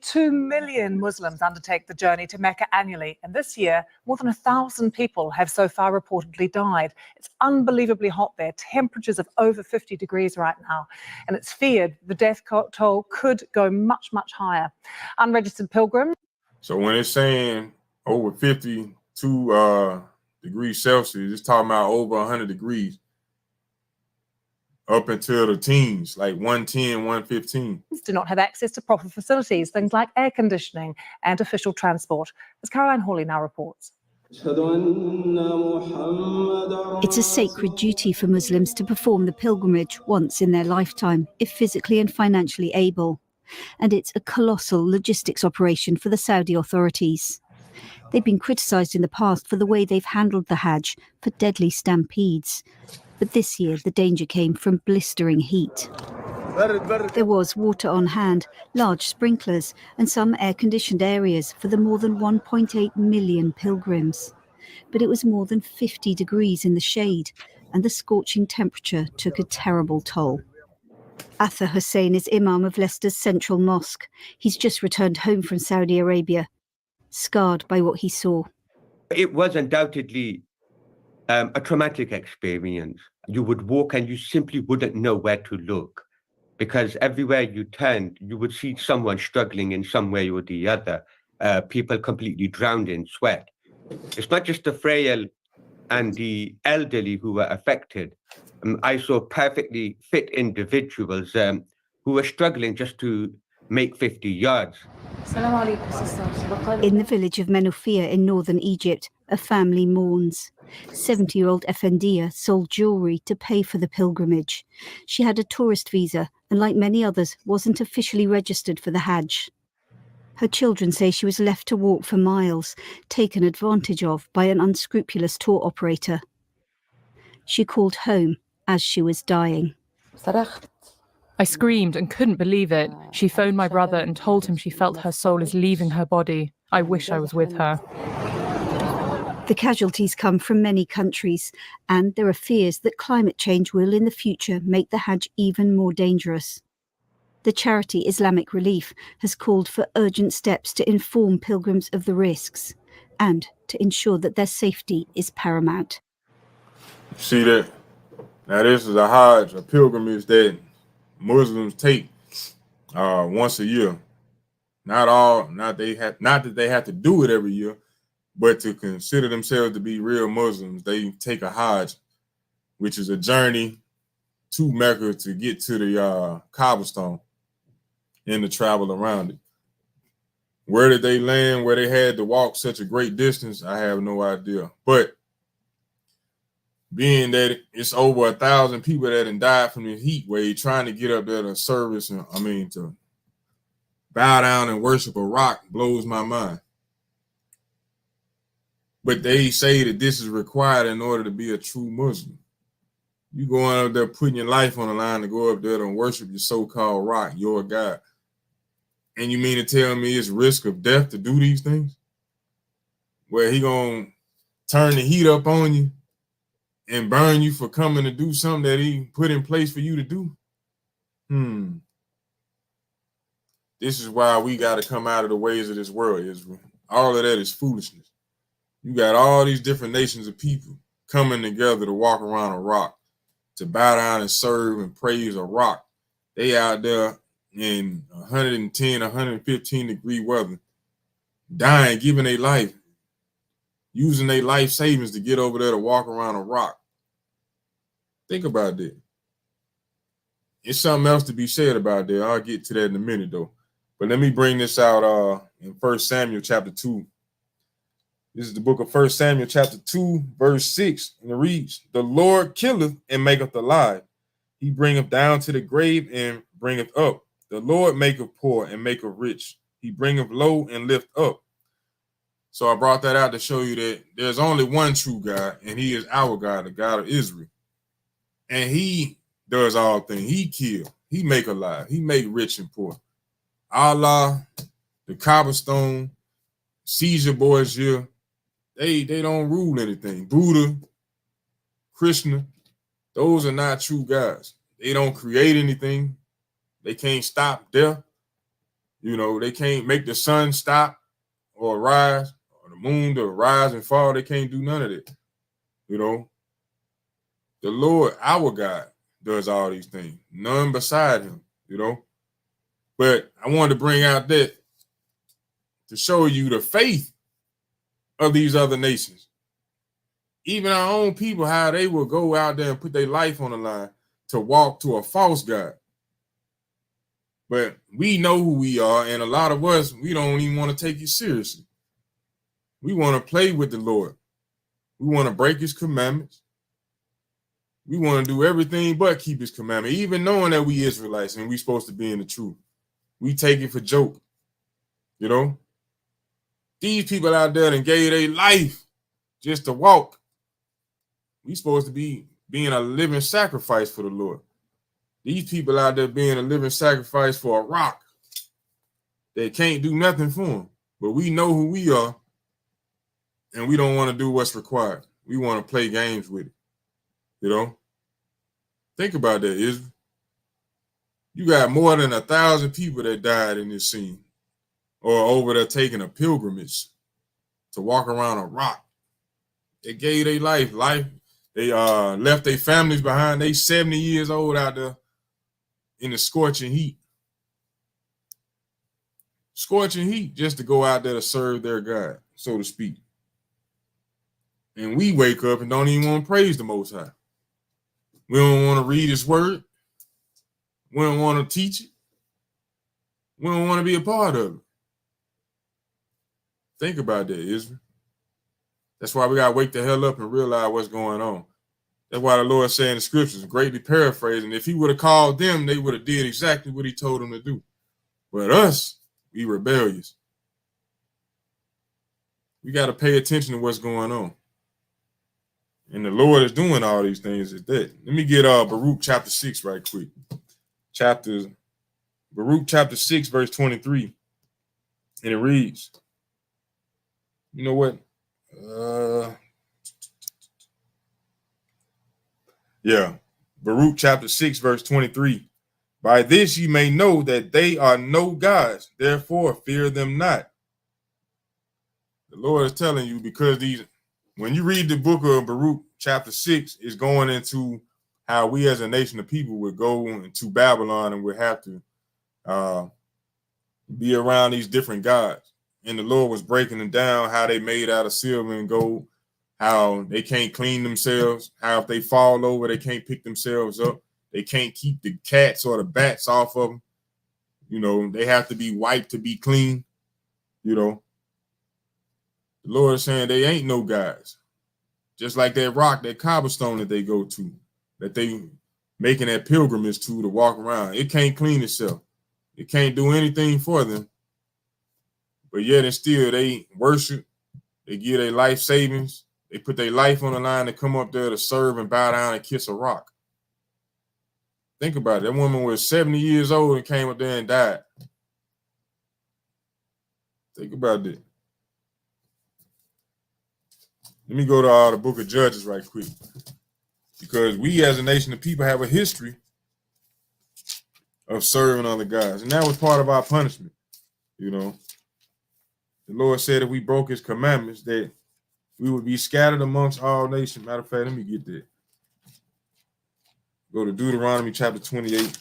2 million Muslims undertake the journey to Mecca annually, and this year more than 1,000 people have so far reportedly died. It's unbelievably hot there, temperatures of over 50 degrees right now, and it's feared the death toll could go much, much higher. Unregistered pilgrims. So when it's saying over 52 degrees Celsius, it's talking about over 100 degrees. Up until the teens, like 110, 115. Do not have access to proper facilities, things like air conditioning and official transport, as Caroline Hawley now reports. It's a sacred duty for Muslims to perform the pilgrimage once in their lifetime, if physically and financially able. And it's a colossal logistics operation for the Saudi authorities. They've been criticised in the past for the way they've handled the Hajj for deadly stampedes. But this year, the danger came from blistering heat. There was water on hand, large sprinklers, and some air-conditioned areas for the more than 1.8 million pilgrims. but it was more than 50 degrees in the shade, and the scorching temperature took a terrible toll. Athar Hussein is Imam of Leicester's Central Mosque. He's just returned home from Saudi Arabia, scarred by what he saw. It was undoubtedly a traumatic experience. You would walk and you simply wouldn't know where to look, because everywhere you turned, you would see someone struggling in some way or the other, people completely drowned in sweat. It's not just the frail and the elderly who were affected. I saw perfectly fit individuals who were struggling just to make 50 yards. In the village of Menofia in northern Egypt, a family mourns. 70-year-old Efendia sold jewellery to pay for the pilgrimage. She had a tourist visa and, like many others, wasn't officially registered for the Hajj. Her children say she was left to walk for miles, taken advantage of by an unscrupulous tour operator. She called home as she was dying. I screamed and couldn't believe it. She phoned my brother and told him she felt her soul is leaving her body. I wish I was with her. The casualties come from many countries, and there are fears that climate change will in the future make the Hajj even more dangerous. The charity Islamic Relief has called for urgent steps to inform pilgrims of the risks and to ensure that their safety is paramount. See that? Now this is a Hajj, a pilgrimage that Muslims take once a year. Not that they have to do it every year, but to consider themselves to be real Muslims, they take a Hajj, which is a journey to Mecca to get to the Kaaba stone and to travel around it. Where did they land? Where they had to walk such a great distance? I have no idea. But being that it's over 1,000 people that have died from the heat wave trying to get up there to service, to bow down and worship a rock blows my mind. But they say that this is required in order to be a true Muslim. You going up there putting your life on the line to go up there and worship your so-called rock, your God. And you mean to tell me it's risk of death to do these things? Where he gonna turn the heat up on you and burn you for coming to do something that he put in place for you to do? This is why we got to come out of the ways of this world, Israel. All of that is foolishness. You got all these different nations of people coming together to walk around a rock, to bow down and serve and praise a rock. They out there in 110, 115 degree weather, dying, giving their life, using their life savings to get over there to walk around a rock. Think about that. It's something else to be said about that. I'll get to that in a minute, though. But let me bring this out in 1 Samuel chapter 2. This is the book of 1 Samuel chapter 2, verse 6. And it reads, "The Lord killeth and maketh alive. He bringeth down to the grave and bringeth up. The Lord maketh poor and maketh rich. He bringeth low and lift up." So I brought that out to show you that there's only one true God, and he is our God, the God of Israel. And he does all things. He kill, he make alive, he make rich and poor. Allah, the Kaaba stone, Caesar Borgia, they don't rule anything. Buddha, Krishna, those are not true gods. They don't create anything. They can't stop death. They can't make the sun stop or rise, or the moon to rise and fall. They can't do none of it. The Lord, our God, does all these things. None beside him, But I wanted to bring out that to show you the faith of these other nations. Even our own people, how they will go out there and put their life on the line to walk to a false God. But we know who we are, and a lot of us, we don't even want to take it seriously. We want to play with the Lord. We want to break his commandments. We want to do everything but keep his commandment, even knowing that we Israelites and we supposed to be in the truth. We take it for joke. These people out there and gave their life just to walk. We supposed to be being a living sacrifice for the Lord. These people out there being a living sacrifice for a rock. They can't do nothing for them. But we know who we are. and we don't want to do what's required. We want to play games with it. You know? Think about that, Israel. You got more than 1,000 people that died in this scene, or over there taking a pilgrimage to walk around a rock. They gave their life. They left their families behind. They 70 years old out there in the scorching heat. Scorching heat just to go out there to serve their God, so to speak. And we wake up and don't even want to praise the Most High. We don't want to read his word. We don't want to teach it. We don't want to be a part of it. Think about that, Israel. That's why we got to wake the hell up and realize what's going on. That's why the Lord said in the scriptures, greatly paraphrasing, if he would have called them, they would have did exactly what he told them to do. But us, we rebellious. We got to pay attention to what's going on. And the Lord is doing all these things at that. Let me get Baruch chapter 6 right quick. Baruch chapter 6, verse 23. And it reads, you know what? Baruch chapter 6, verse 23. By this you may know that they are no gods, therefore fear them not. The Lord is telling you, because when you read the book of Baruch chapter 6, it's going into how we as a nation of people would go into Babylon and would have to be around these different gods. And the Lord was breaking them down, how they made out of silver and gold, how they can't clean themselves, how if they fall over, they can't pick themselves up. They can't keep the cats or the bats off of them. You know, they have to be wiped to be clean. You know, the Lord is saying they ain't no gods. Just like that rock, that cobblestone that they go to, that they making that pilgrimage to walk around. It can't clean itself. It can't do anything for them. But yet and still they worship. They give their life savings. They put their life on the line to come up there to serve and bow down and kiss a rock. Think about it. That woman was 70 years old and came up there and died. Think about that. Let me go to the book of Judges right quick. Because we as a nation of people have a history of serving other gods. And that was part of our punishment. You know, the Lord said if we broke his commandments that we would be scattered amongst all nations. Matter of fact, let me get that. Go to Deuteronomy chapter 28,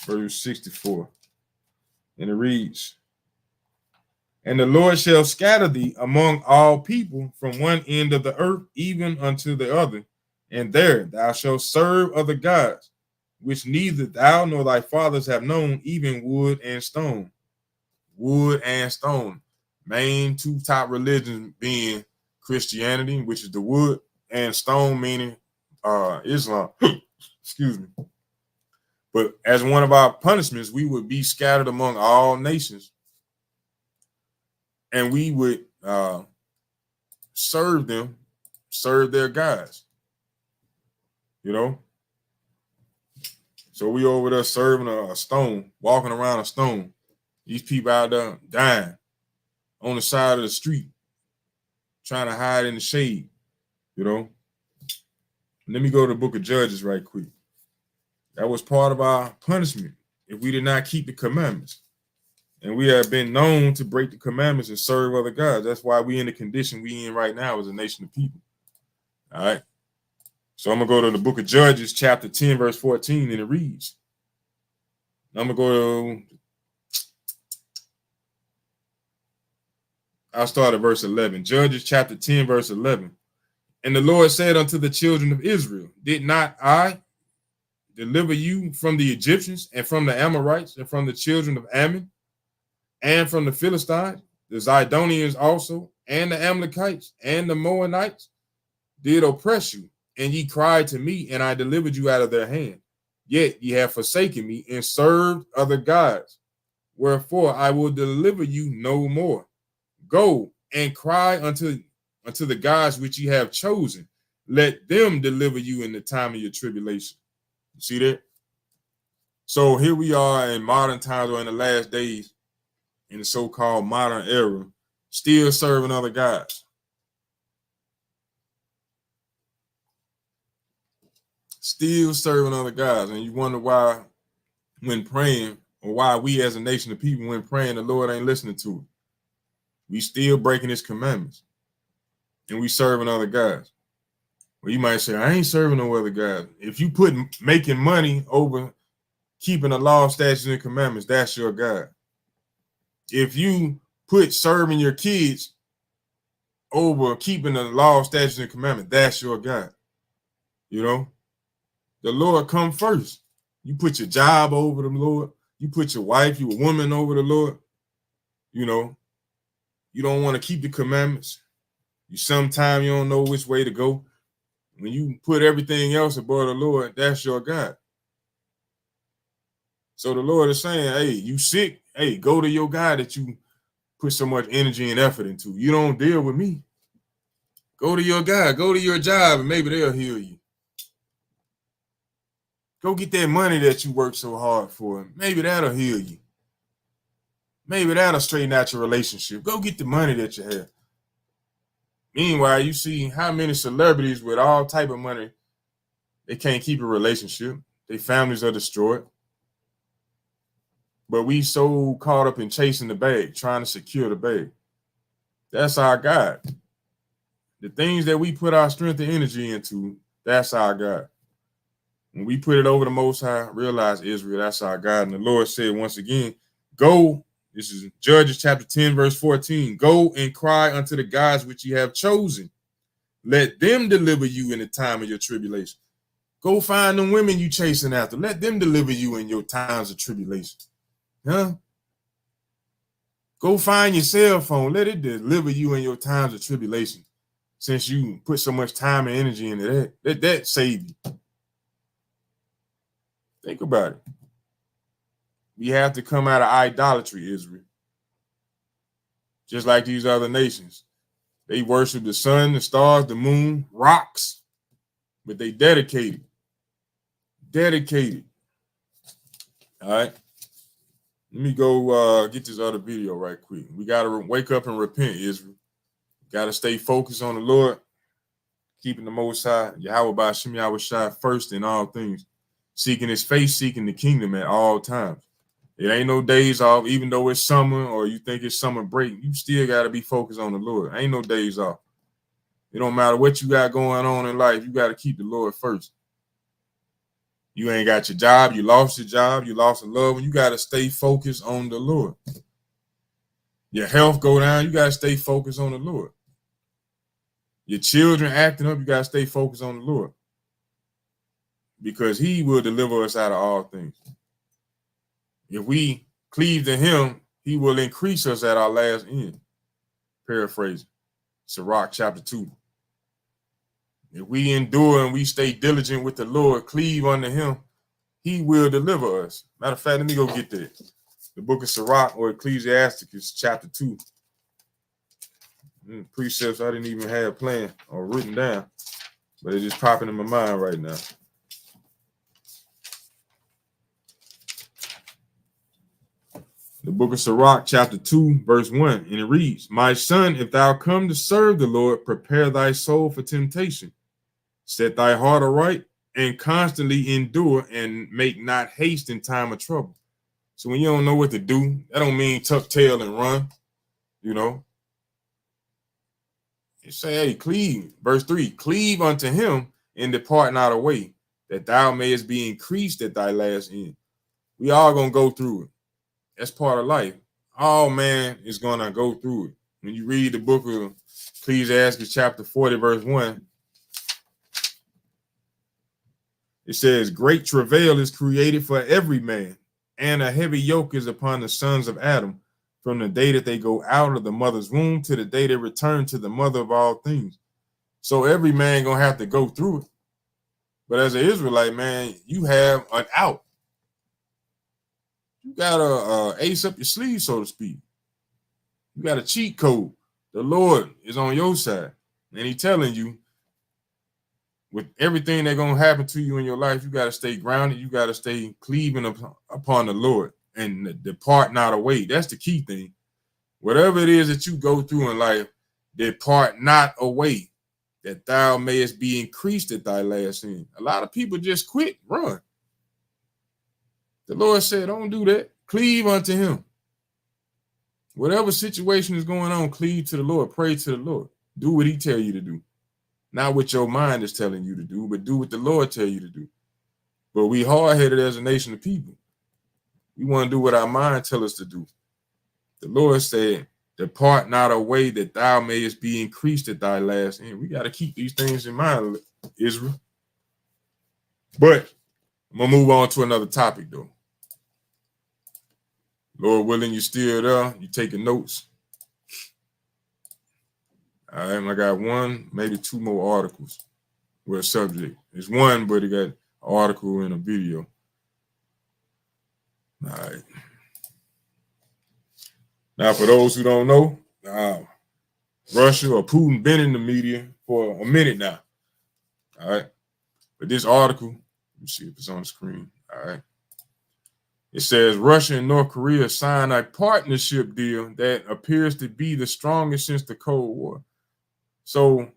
verse 64. And it reads, and the Lord shall scatter thee among all people from one end of the earth, even unto the other. And there thou shalt serve other gods, which neither thou nor thy fathers have known, even wood and stone. Wood and stone. Main two top religions being Christianity, which is the wood, and stone meaning Islam. Excuse me. But as one of our punishments, we would be scattered among all nations. And we would serve their gods. You know? So we over there serving a stone, walking around a stone. These people out there dying on the side of the street, trying to hide in the shade, you know? Let me go to the book of Judges right quick. That was part of our punishment if we did not keep the commandments. And we have been known to break the commandments and serve other gods. That's why we in the condition we in right now as a nation of people. All right. So I'm going to go to the book of Judges, chapter 10, verse 14, and it reads. I'm going to go to, I'll start at verse 11. Judges, chapter 10, verse 11. And the Lord said unto the children of Israel, did not I deliver you from the Egyptians and from the Amorites and from the children of Ammon and from the Philistines, the Zidonians also, and the Amalekites and the Moabites did oppress you, and ye cried to me, and I delivered you out of their hand. Yet ye have forsaken me and served other gods. Wherefore I will deliver you no more. Go and cry unto the gods which ye have chosen. Let them deliver you in the time of your tribulation. You see that? So here we are in modern times, or in the last days, in the so-called modern era, still serving other gods. Still serving other gods. And you wonder why, when praying, or why we as a nation of people, when praying, the Lord ain't listening to it. We still breaking his commandments. And we serving other gods. Well, you might say, I ain't serving no other gods. If you put making money over keeping the law, statutes, and commandments, that's your God. If you put serving your kids over keeping the law, statutes, and commandments, that's your God. You know, the Lord come first. You put your job over the Lord. You put your wife, you a woman over the Lord. You know, you don't want to keep the commandments. Sometimes you don't know which way to go. When you put everything else above the Lord, that's your God. So the Lord is saying, hey, you sick? Hey, go to your God that you put so much energy and effort into. You don't deal with me. Go to your God. Go to your job and maybe they'll heal you. Go get that money that you work so hard for. Maybe that'll heal you. Maybe that'll straighten out your relationship. Go get the money that you have. Meanwhile, you see how many celebrities with all type of money, they can't keep a relationship. Their families are destroyed. But we so caught up in chasing the bag, trying to secure the bag. That's our God. The things that we put our strength and energy into, that's our God. When we put it over the Most High, realize Israel, that's our God. And the Lord said once again, go, this is Judges chapter 10, verse 14, go and cry unto the gods which ye have chosen. Let them deliver you in the time of your tribulation. Go find the women you chasing after. Let them deliver you in your times of tribulation. Huh? Go find your cell phone. Let it deliver you in your times of tribulation. Since you put so much time and energy into that, let that save you. Think about it. We have to come out of idolatry, Israel. Just like these other nations. They worship the sun, the stars, the moon, rocks, but they dedicated. Dedicated. All right. Let me go get this other video right quick. We got to wake up and repent, Israel. Got to stay focused on the Lord, keeping the Most High, Yahweh Ba'Shem Yahushua first in all things, seeking his face, seeking the kingdom at all times. It ain't no days off, even though it's summer or you think it's summer break, you still got to be focused on the Lord. Ain't no days off. It don't matter what you got going on in life, you got to keep the Lord first. You ain't got your job, you lost your job, you lost a loved one, you got to stay focused on the Lord. Your health go down, you got to stay focused on the Lord. Your children acting up, you got to stay focused on the Lord. Because he will deliver us out of all things. If we cleave to him, he will increase us at our last end. Paraphrasing. Sirach chapter 2. If we endure and we stay diligent with the Lord, cleave unto him, he will deliver us. Matter of fact, let me go get that. The book of Sirach or Ecclesiasticus chapter 2. Precepts I didn't even have planned or written down, but it's just popping in my mind right now. The book of Sirach, chapter 2, verse 1, and it reads, my son, if thou come to serve the Lord, prepare thy soul for temptation. Set thy heart aright and constantly endure and make not haste in time of trouble. So when you don't know what to do, that don't mean tuck tail and run, you know. You say, hey, cleave. Verse 3, cleave unto him and depart not away, that thou mayest be increased at thy last end. We all gonna go through it. That's part of life. All man is gonna go through it. When you read the book of Ecclesiastes chapter 40, verse 1, it says, great travail is created for every man, and a heavy yoke is upon the sons of Adam, from the day that they go out of the mother's womb to the day they return to the mother of all things. So every man gonna have to go through it. But as an Israelite, man, you have an out. You got a ace up your sleeve, so to speak. You got a cheat code. The Lord is on your side. And he's telling you, with everything that's going to happen to you in your life, you got to stay grounded. You got to stay cleaving upon the Lord and depart not away. That's the key thing. Whatever it is that you go through in life, depart not away, that thou mayest be increased at thy last end. A lot of people just quit, run. The Lord said, don't do that. Cleave unto him. Whatever situation is going on, cleave to the Lord. Pray to the Lord. Do what he tell you to do. Not what your mind is telling you to do, but do what the Lord tell you to do. But we hard-headed as a nation of people. We want to do what our mind tell us to do. The Lord said, depart not away that thou mayest be increased at thy last end. We got to keep these things in mind, Israel. But I'm going to move on to another topic, though. Lord willing, you still there. You taking notes. All right, I got one, maybe two more articles with a subject. It's one, but it got an article and a video. All right. Now, for those who don't know, Russia or Putin been in the media for a minute now. All right. But this article, let me see if it's on the screen. All right. It says Russia and North Korea signed a partnership deal that appears to be the strongest since the Cold War. So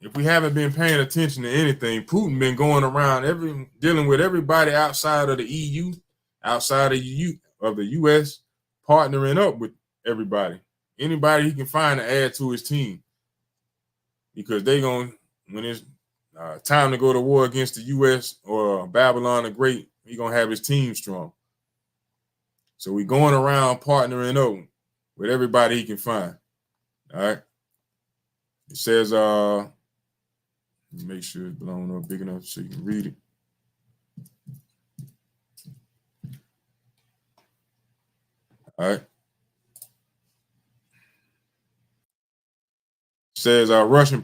if we haven't been paying attention to anything, Putin been going around dealing with everybody outside of the EU, outside of the US, partnering up with everybody. Anybody he can find to add to his team. Because when it's time to go to war against the US or Babylon the Great, he's going to have his team strong. So we're going around partnering up with everybody he can find. All right. It says, make sure it's blown up big enough so you can read it. All right. It says Russian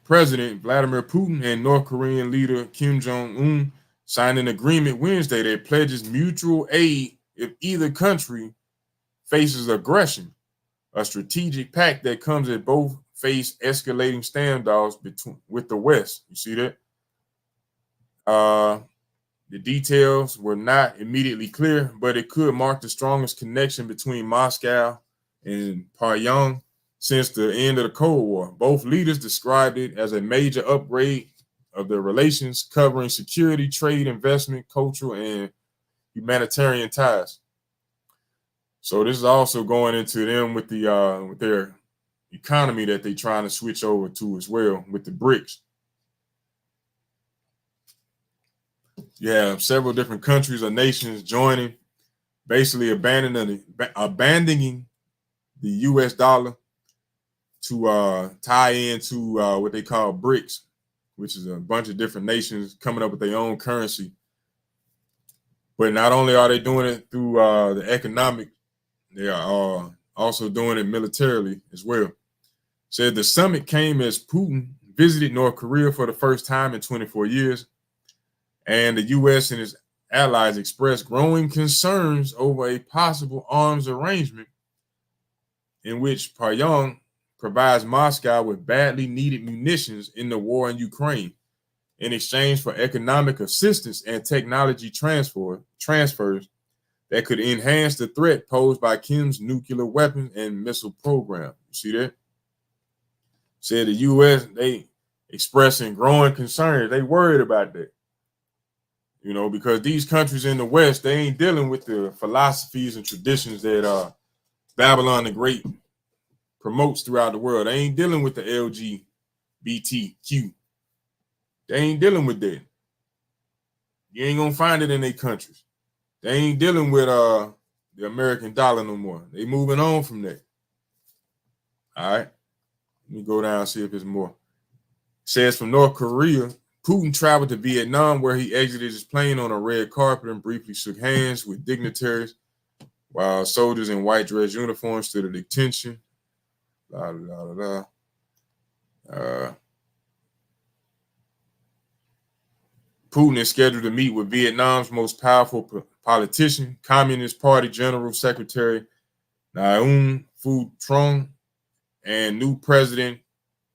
President Vladimir Putin and North Korean leader Kim Jong-un signed an agreement Wednesday that pledges mutual aid if either country faces aggression, a strategic pact that comes as both face escalating standoffs with the West. You see that? The details were not immediately clear, but it could mark the strongest connection between Moscow and Pyongyang since the end of the Cold War. Both leaders described it as a major upgrade of their relations, covering security, trade, investment, cultural, and humanitarian ties. So this is also going into them with their economy that they're trying to switch over to as well with the BRICS. You have several different countries or nations joining, basically abandoning the US dollar to tie into what they call BRICS, which is a bunch of different nations coming up with their own currency. But not only are they doing it through the economic, they are also doing it militarily as well. Said the summit came as Putin visited North Korea for the first time in 24 years, and the U.S. and its allies expressed growing concerns over a possible arms arrangement in which Pyongyang provides Moscow with badly needed munitions in the war in Ukraine in exchange for economic assistance and technology transfers that could enhance the threat posed by Kim's nuclear weapon and missile program. You see that? Said the U.S., they expressing growing concerns. They worried about that. You know, because these countries in the West, they ain't dealing with the philosophies and traditions that Babylon the Great promotes throughout the world. They ain't dealing with the LGBTQ. They ain't dealing with that. You ain't gonna find it in their countries. They ain't dealing with the American dollar no more. They moving on from that. All right. Let me go down and see if there's more. It says from North Korea, Putin traveled to Vietnam where he exited his plane on a red carpet and briefly shook hands with dignitaries while soldiers in white dress uniforms stood at attention. Blah, blah, blah, blah. Putin is scheduled to meet with Vietnam's most powerful politician, Communist Party General Secretary Nguyen Phu Trong, and new President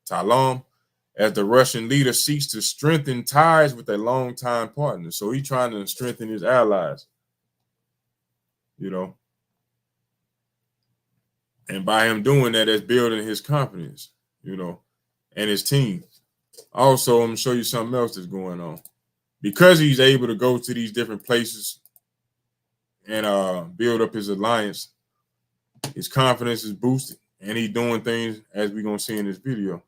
Talon, as the Russian leader seeks to strengthen ties with a longtime partner. So he's trying to strengthen his allies, you know. And by him doing that, that's building his confidence, you know, and his team. Also, I'm gonna show you something else that's going on. Because he's able to go to these different places and build up his alliance, his confidence is boosted, and he's doing things as we're gonna see in this video. It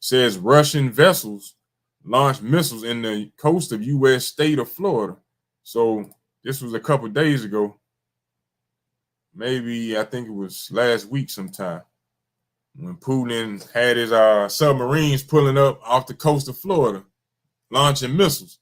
says Russian vessels launched missiles in the coast of U.S. state of Florida. So this was a couple days ago. Maybe I think it was last week sometime when Putin had his submarines pulling up off the coast of Florida, launching missiles.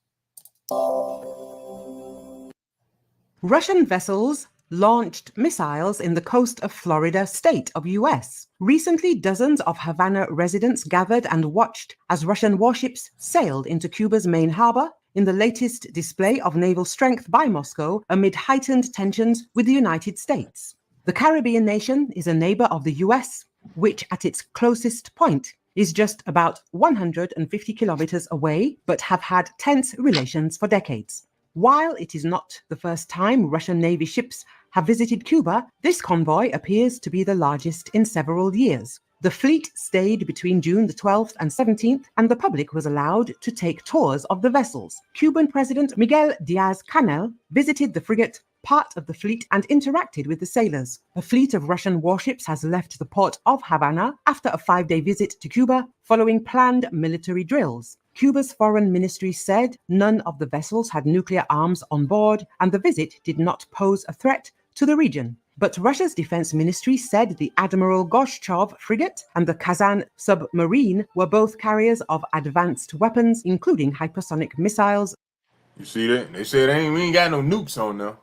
Russian vessels launched missiles in the coast of Florida state of US. Recently, dozens of Havana residents gathered and watched as Russian warships sailed into Cuba's main harbor in the latest display of naval strength by Moscow amid heightened tensions with the United States. The Caribbean nation is a neighbor of the US, which at its closest point is just about 150 kilometers away, but have had tense relations for decades. While it is not the first time Russian Navy ships have visited Cuba, this convoy appears to be the largest in several years. The fleet stayed between June the 12th and 17th, and the public was allowed to take tours of the vessels. Cuban President Miguel Diaz-Canel visited the frigate, part of the fleet, and interacted with the sailors. A fleet of Russian warships has left the port of Havana after a 5-day visit to Cuba following planned military drills. Cuba's foreign ministry said none of the vessels had nuclear arms on board, and the visit did not pose a threat to the region. But Russia's defense ministry said the Admiral Gorshchov frigate and the Kazan submarine were both carriers of advanced weapons, including hypersonic missiles. You see that? They said we ain't got no nukes on there,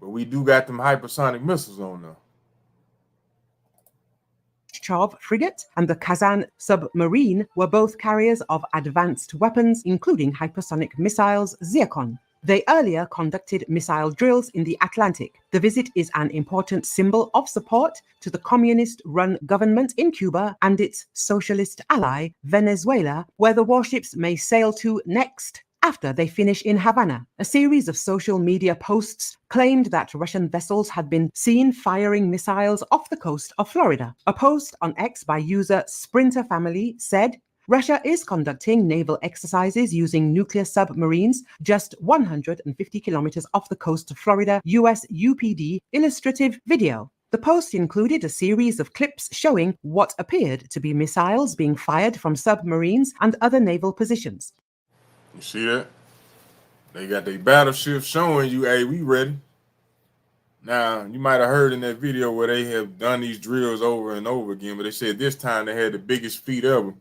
but we do got them hypersonic missiles on there. Gorshchov frigate and the Kazan submarine were both carriers of advanced weapons, including hypersonic missiles Zircon. They earlier conducted missile drills in the Atlantic. The visit is an important symbol of support to the communist-run government in Cuba and its socialist ally, Venezuela, where the warships may sail to next after they finish in Havana. A series of social media posts claimed that Russian vessels had been seen firing missiles off the coast of Florida. A post on X by user Sprinter Family said, Russia is conducting naval exercises using nuclear submarines just 150 kilometers off the coast of Florida, US UPD illustrative video. The post included a series of clips showing what appeared to be missiles being fired from submarines and other naval positions. You see that? They got their battleships showing you, hey, we ready. Now, you might have heard in that video where they have done these drills over and over again, but they said this time they had the biggest fleet ever.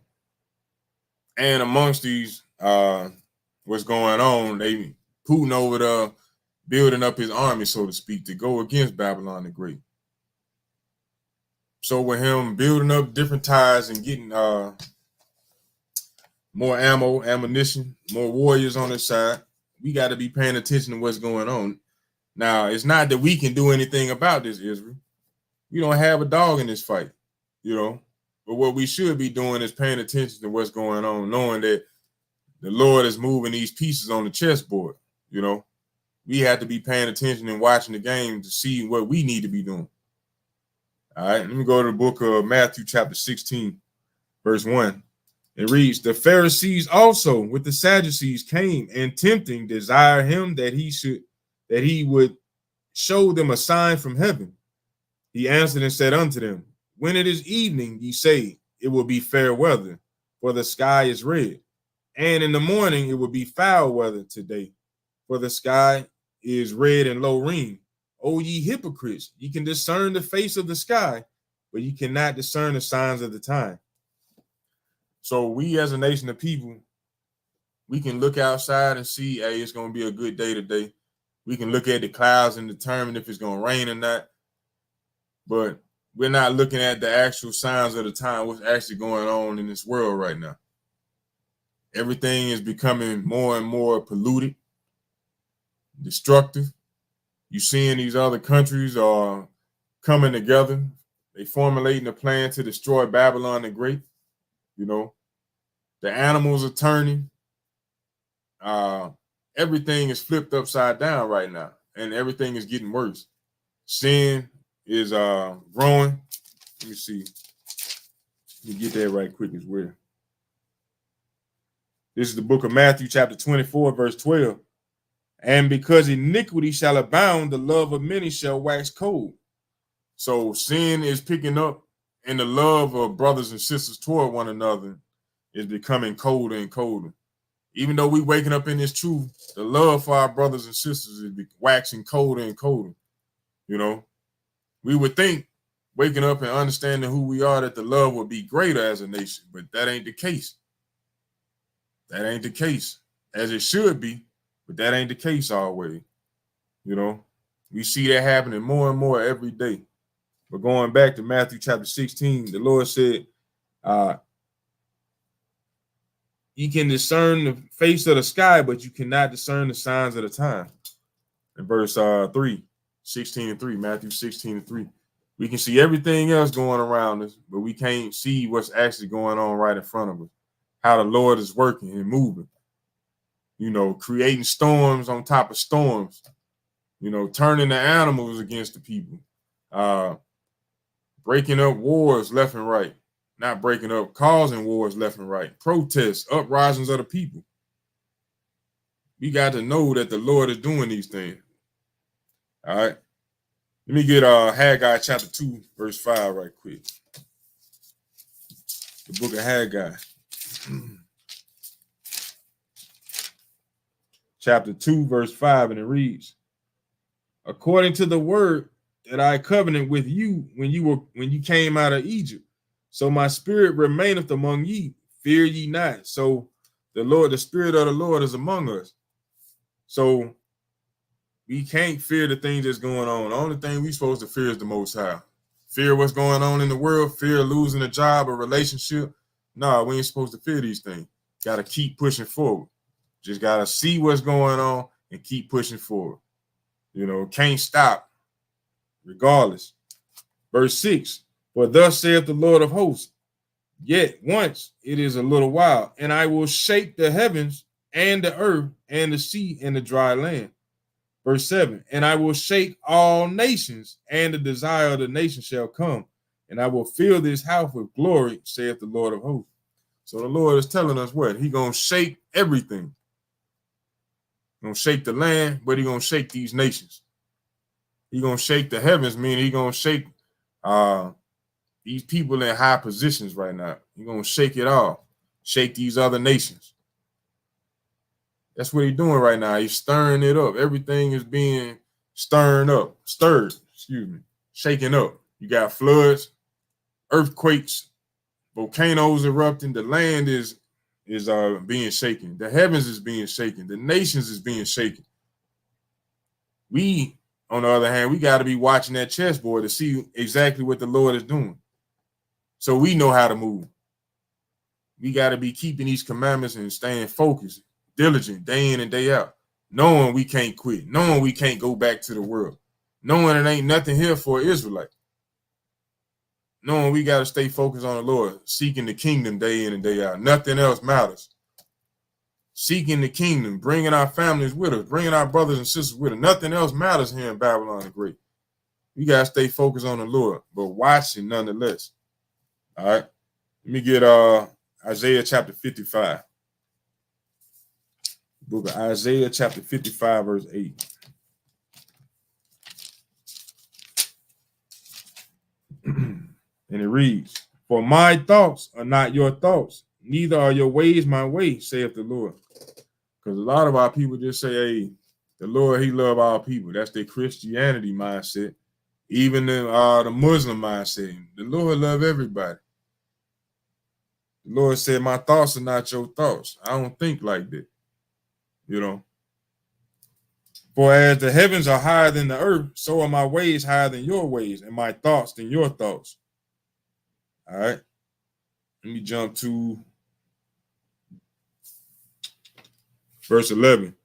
And amongst these, what's going on, Putin over there building up his army, so to speak, to go against Babylon the Great. So with him building up different ties and getting more ammo, ammunition, more warriors on his side, we got to be paying attention to what's going on. Now, it's not that we can do anything about this, Israel. We don't have a dog in this fight, you know. But what we should be doing is paying attention to what's going on, knowing that the Lord is moving these pieces on the chessboard, you know. We have to be paying attention and watching the game to see what we need to be doing. All right, let me go to the book of Matthew chapter 16, verse 1. It reads, the Pharisees also with the Sadducees came and tempting desired him that he would show them a sign from heaven. He answered and said unto them, when it is evening, ye say, it will be fair weather, for the sky is red. And in the morning, it will be foul weather today, for the sky is red and low rain. O ye hypocrites, ye can discern the face of the sky, but ye cannot discern the signs of the time. So we as a nation of people, we can look outside and see, hey, it's going to be a good day today. We can look at the clouds and determine if it's going to rain or not. But we're not looking at the actual signs of the time, what's actually going on in this world right now. Everything is becoming more and more polluted, destructive. You're seeing these other countries are coming together. They formulating a plan to destroy Babylon the Great. You know, the animals are turning. Everything is flipped upside down right now, and everything is getting worse. Sin is growing. Let me see. Let me get that right quick as well. This is the book of Matthew, chapter 24, verse 12. And because iniquity shall abound, the love of many shall wax cold. So sin is picking up, and the love of brothers and sisters toward one another is becoming colder and colder. Even though we waking up in this truth, the love for our brothers and sisters is waxing colder and colder. You know, we would think waking up and understanding who we are that the love would be greater as a nation, but that ain't the case. That ain't the case, as it should be, but that ain't the case always. You know, we see that happening more and more every day. But going back to Matthew chapter 16, the Lord said, you can discern the face of the sky, but you cannot discern the signs of the time. In verse 3, 16 and 3, Matthew 16 and 3. We can see everything else going around us, but we can't see what's actually going on right in front of us. How the Lord is working and moving. You know, creating storms on top of storms. You know, turning the animals against the people. Breaking up wars left and right. Not breaking up, causing wars left and right. Protests, uprisings of the people. We got to know that the Lord is doing these things. All right. Let me get Haggai chapter 2, verse 5 right quick. The book of Haggai. Chapter 2, verse 5, and it reads, according to the word that I covenanted with you when you came out of Egypt, so my spirit remaineth among ye, fear ye not. So the spirit of the Lord is among us. So we can't fear the things that's going on. The only thing we're supposed to fear is the Most High. Fear what's going on in the world, fear losing a job or relationship. No, we ain't supposed to fear these things. Got to keep pushing forward. Just got to see what's going on and keep pushing forward. You know, can't stop regardless. Verse 6, for thus saith the Lord of hosts, yet once it is a little while, and I will shake the heavens and the earth and the sea and the dry land. Verse 7, and I will shake all nations, and the desire of the nation shall come, and I will fill this house with glory, saith the Lord of hosts. So the Lord is telling us what? He going to shake everything. He going to shake the land, but he going to shake these nations. He going to shake the heavens, meaning he going to shake these people in high positions right now. He going to shake it all. Shake these other nations. That's what he's doing right now. He's stirring it up. Everything is being stirred, shaken up. You got floods, earthquakes, volcanoes erupting. The land is being shaken. The heavens is being shaken. The nations is being shaken. We, on the other hand, we got to be watching that chessboard to see exactly what the Lord is doing. So we know how to move. We got to be keeping these commandments and staying focused, diligent, day in and day out, knowing we can't quit, knowing we can't go back to the world, knowing it ain't nothing here for an Israelite, knowing we got to stay focused on the Lord, seeking the kingdom day in and day out. Nothing else matters. Seeking the kingdom, bringing our families with us, bringing our brothers and sisters with us. Nothing else matters here in Babylon the Great. We got to stay focused on the Lord, but watching nonetheless. All right. Let me get Isaiah chapter 55. Book of Isaiah chapter 55, verse 8. And it reads, for my thoughts are not your thoughts, neither are your ways my ways, saith the Lord. Because a lot of our people just say, hey, the Lord, he love our people. That's their Christianity mindset. Even the Muslim mindset. The Lord love everybody. The Lord said, my thoughts are not your thoughts. I don't think like that. You know. For as the heavens are higher than the earth, so are my ways higher than your ways, and my thoughts than your thoughts. All right. Let me jump to verse 11.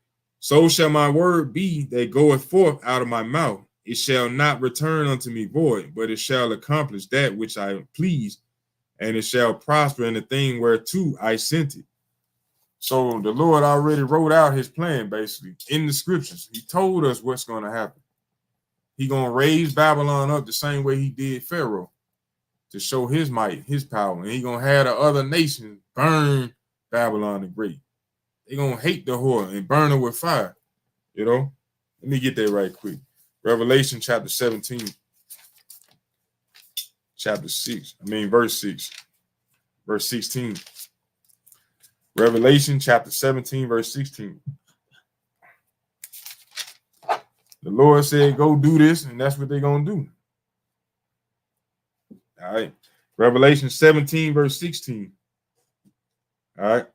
So shall my word be that goeth forth out of my mouth. It shall not return unto me void, but it shall accomplish that which I please, and it shall prosper in the thing whereto I sent it. So the Lord already wrote out his plan, basically, in the scriptures. He told us what's going to happen. He's going to raise Babylon up the same way he did Pharaoh to show his might, his power. And he's going to have the other nations burn Babylon the Great. They're going to hate the whore and burn her with fire. You know? Let me get that right quick. Revelation chapter 17. Verse 6. Verse 16. Revelation chapter 17, verse 16. The Lord said, go do this, and that's what they're going to do. All right. Revelation 17, verse 16. All right.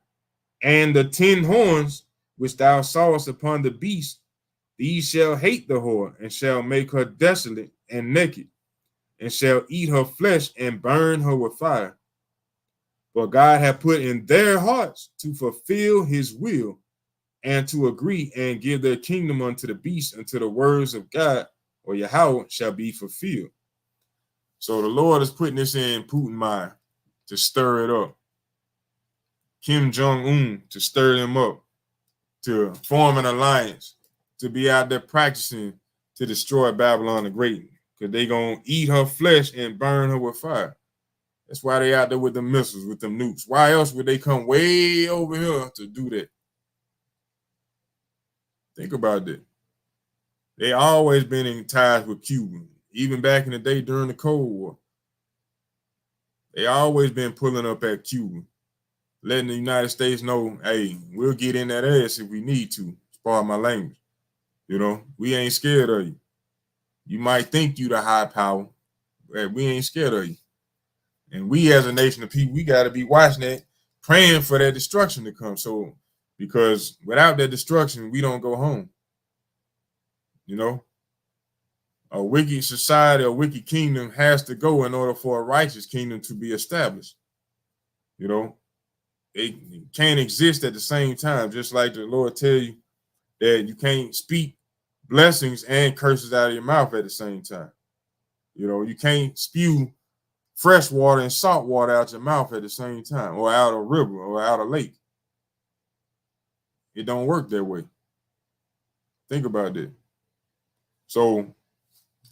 And the 10 horns which thou sawest upon the beast, these shall hate the whore, and shall make her desolate and naked, and shall eat her flesh and burn her with fire. For God hath put in their hearts to fulfill his will, and to agree and give their kingdom unto the beast, until the words of God or Yahweh shall be fulfilled. So the Lord is putting this in Putin's mind to stir it up. Kim Jong-un to stir them up, to form an alliance, to be out there practicing to destroy Babylon the Great, because they're going to eat her flesh and burn her with fire. That's why they out there with the missiles, with them nukes. Why else would they come way over here to do that? Think about that. They always been in ties with Cuba, even back in the day during the Cold War. They always been pulling up at Cuba, letting the United States know, hey, we'll get in that ass if we need to. Pardon my language. You know, we ain't scared of you. You might think you the high power, but we ain't scared of you. And we as a nation of people, we got to be watching that, praying for that destruction to come. So, because without that destruction, we don't go home. You know, a wicked society, a wicked kingdom has to go in order for a righteous kingdom to be established. You know, it can't exist at the same time, just like the Lord tell you that you can't speak blessings and curses out of your mouth at the same time. You know, you can't spew fresh water and salt water out your mouth at the same time, or out a river or out a lake. It don't work that way. Think about that. So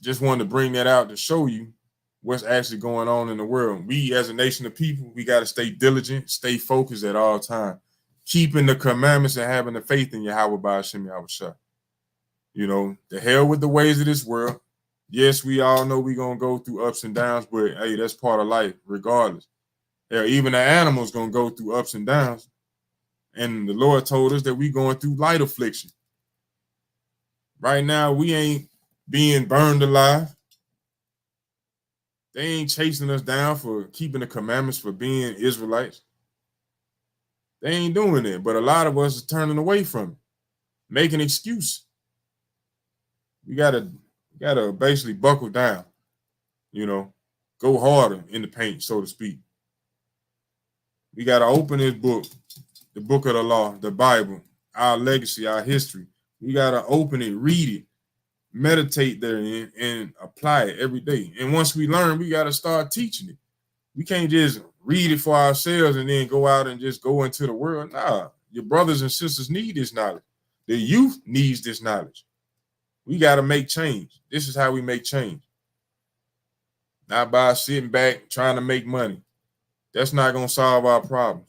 just wanted to bring that out to show you what's actually going on in the world. We as a nation of people, we got to stay diligent, stay focused at all times, keeping the commandments and having the faith in Yahweh by Hashem Yahushua. You know, the hell with the ways of this world. Yes, we all know we're going to go through ups and downs, but hey, that's part of life regardless. Hell, even the animals going to go through ups and downs. And the Lord told us that we're going through light affliction. Right now, we ain't being burned alive. They ain't chasing us down for keeping the commandments, for being Israelites. They ain't doing it, but a lot of us are turning away from it, making excuse. We gotta basically buckle down, you know, go harder in the paint, so to speak. We gotta open this book, the book of the law, the Bible, our legacy, our history. We gotta open it, read it, meditate therein, and apply it every day. And once we learn, we gotta start teaching it. We can't just read it for ourselves and then go out and just go into the world. Nah, your brothers and sisters need this knowledge. The youth needs this knowledge. We got to make change. This is how we make change. Not by sitting back trying to make money. That's not going to solve our problems.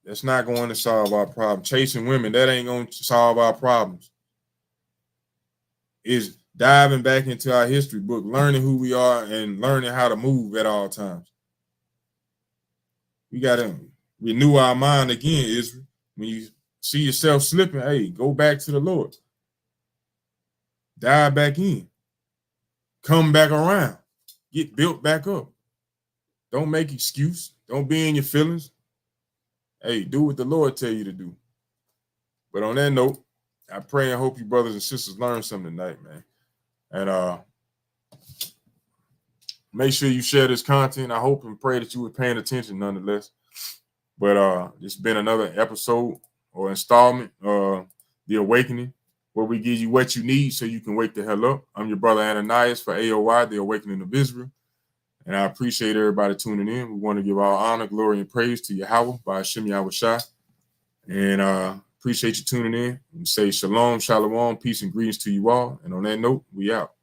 That's not going to solve our problem. Chasing women, that ain't going to solve our problems. Is diving back into our history book, learning who we are and learning how to move at all times. We got to renew our mind again, Israel. When you see yourself slipping, hey, go back to the Lord. Dive back in. Come back around. Get built back up. Don't make excuse. Don't be in your feelings. Hey, do what the Lord tell you to do. But on that note, I pray and hope you brothers and sisters learn something tonight, man. And make sure you share this content. I hope and pray that you were paying attention nonetheless. But it's been another episode or installment of The Awakening, where we give you what you need so you can wake the hell up. I'm your brother Ananias for A.O.I, The Awakening of Israel. And I appreciate everybody tuning in. We want to give all honor, glory, and praise to Yahweh by Hashem Yahushua. And appreciate you tuning in. And say shalom, shalom, peace and greetings to you all. And on that note, we out.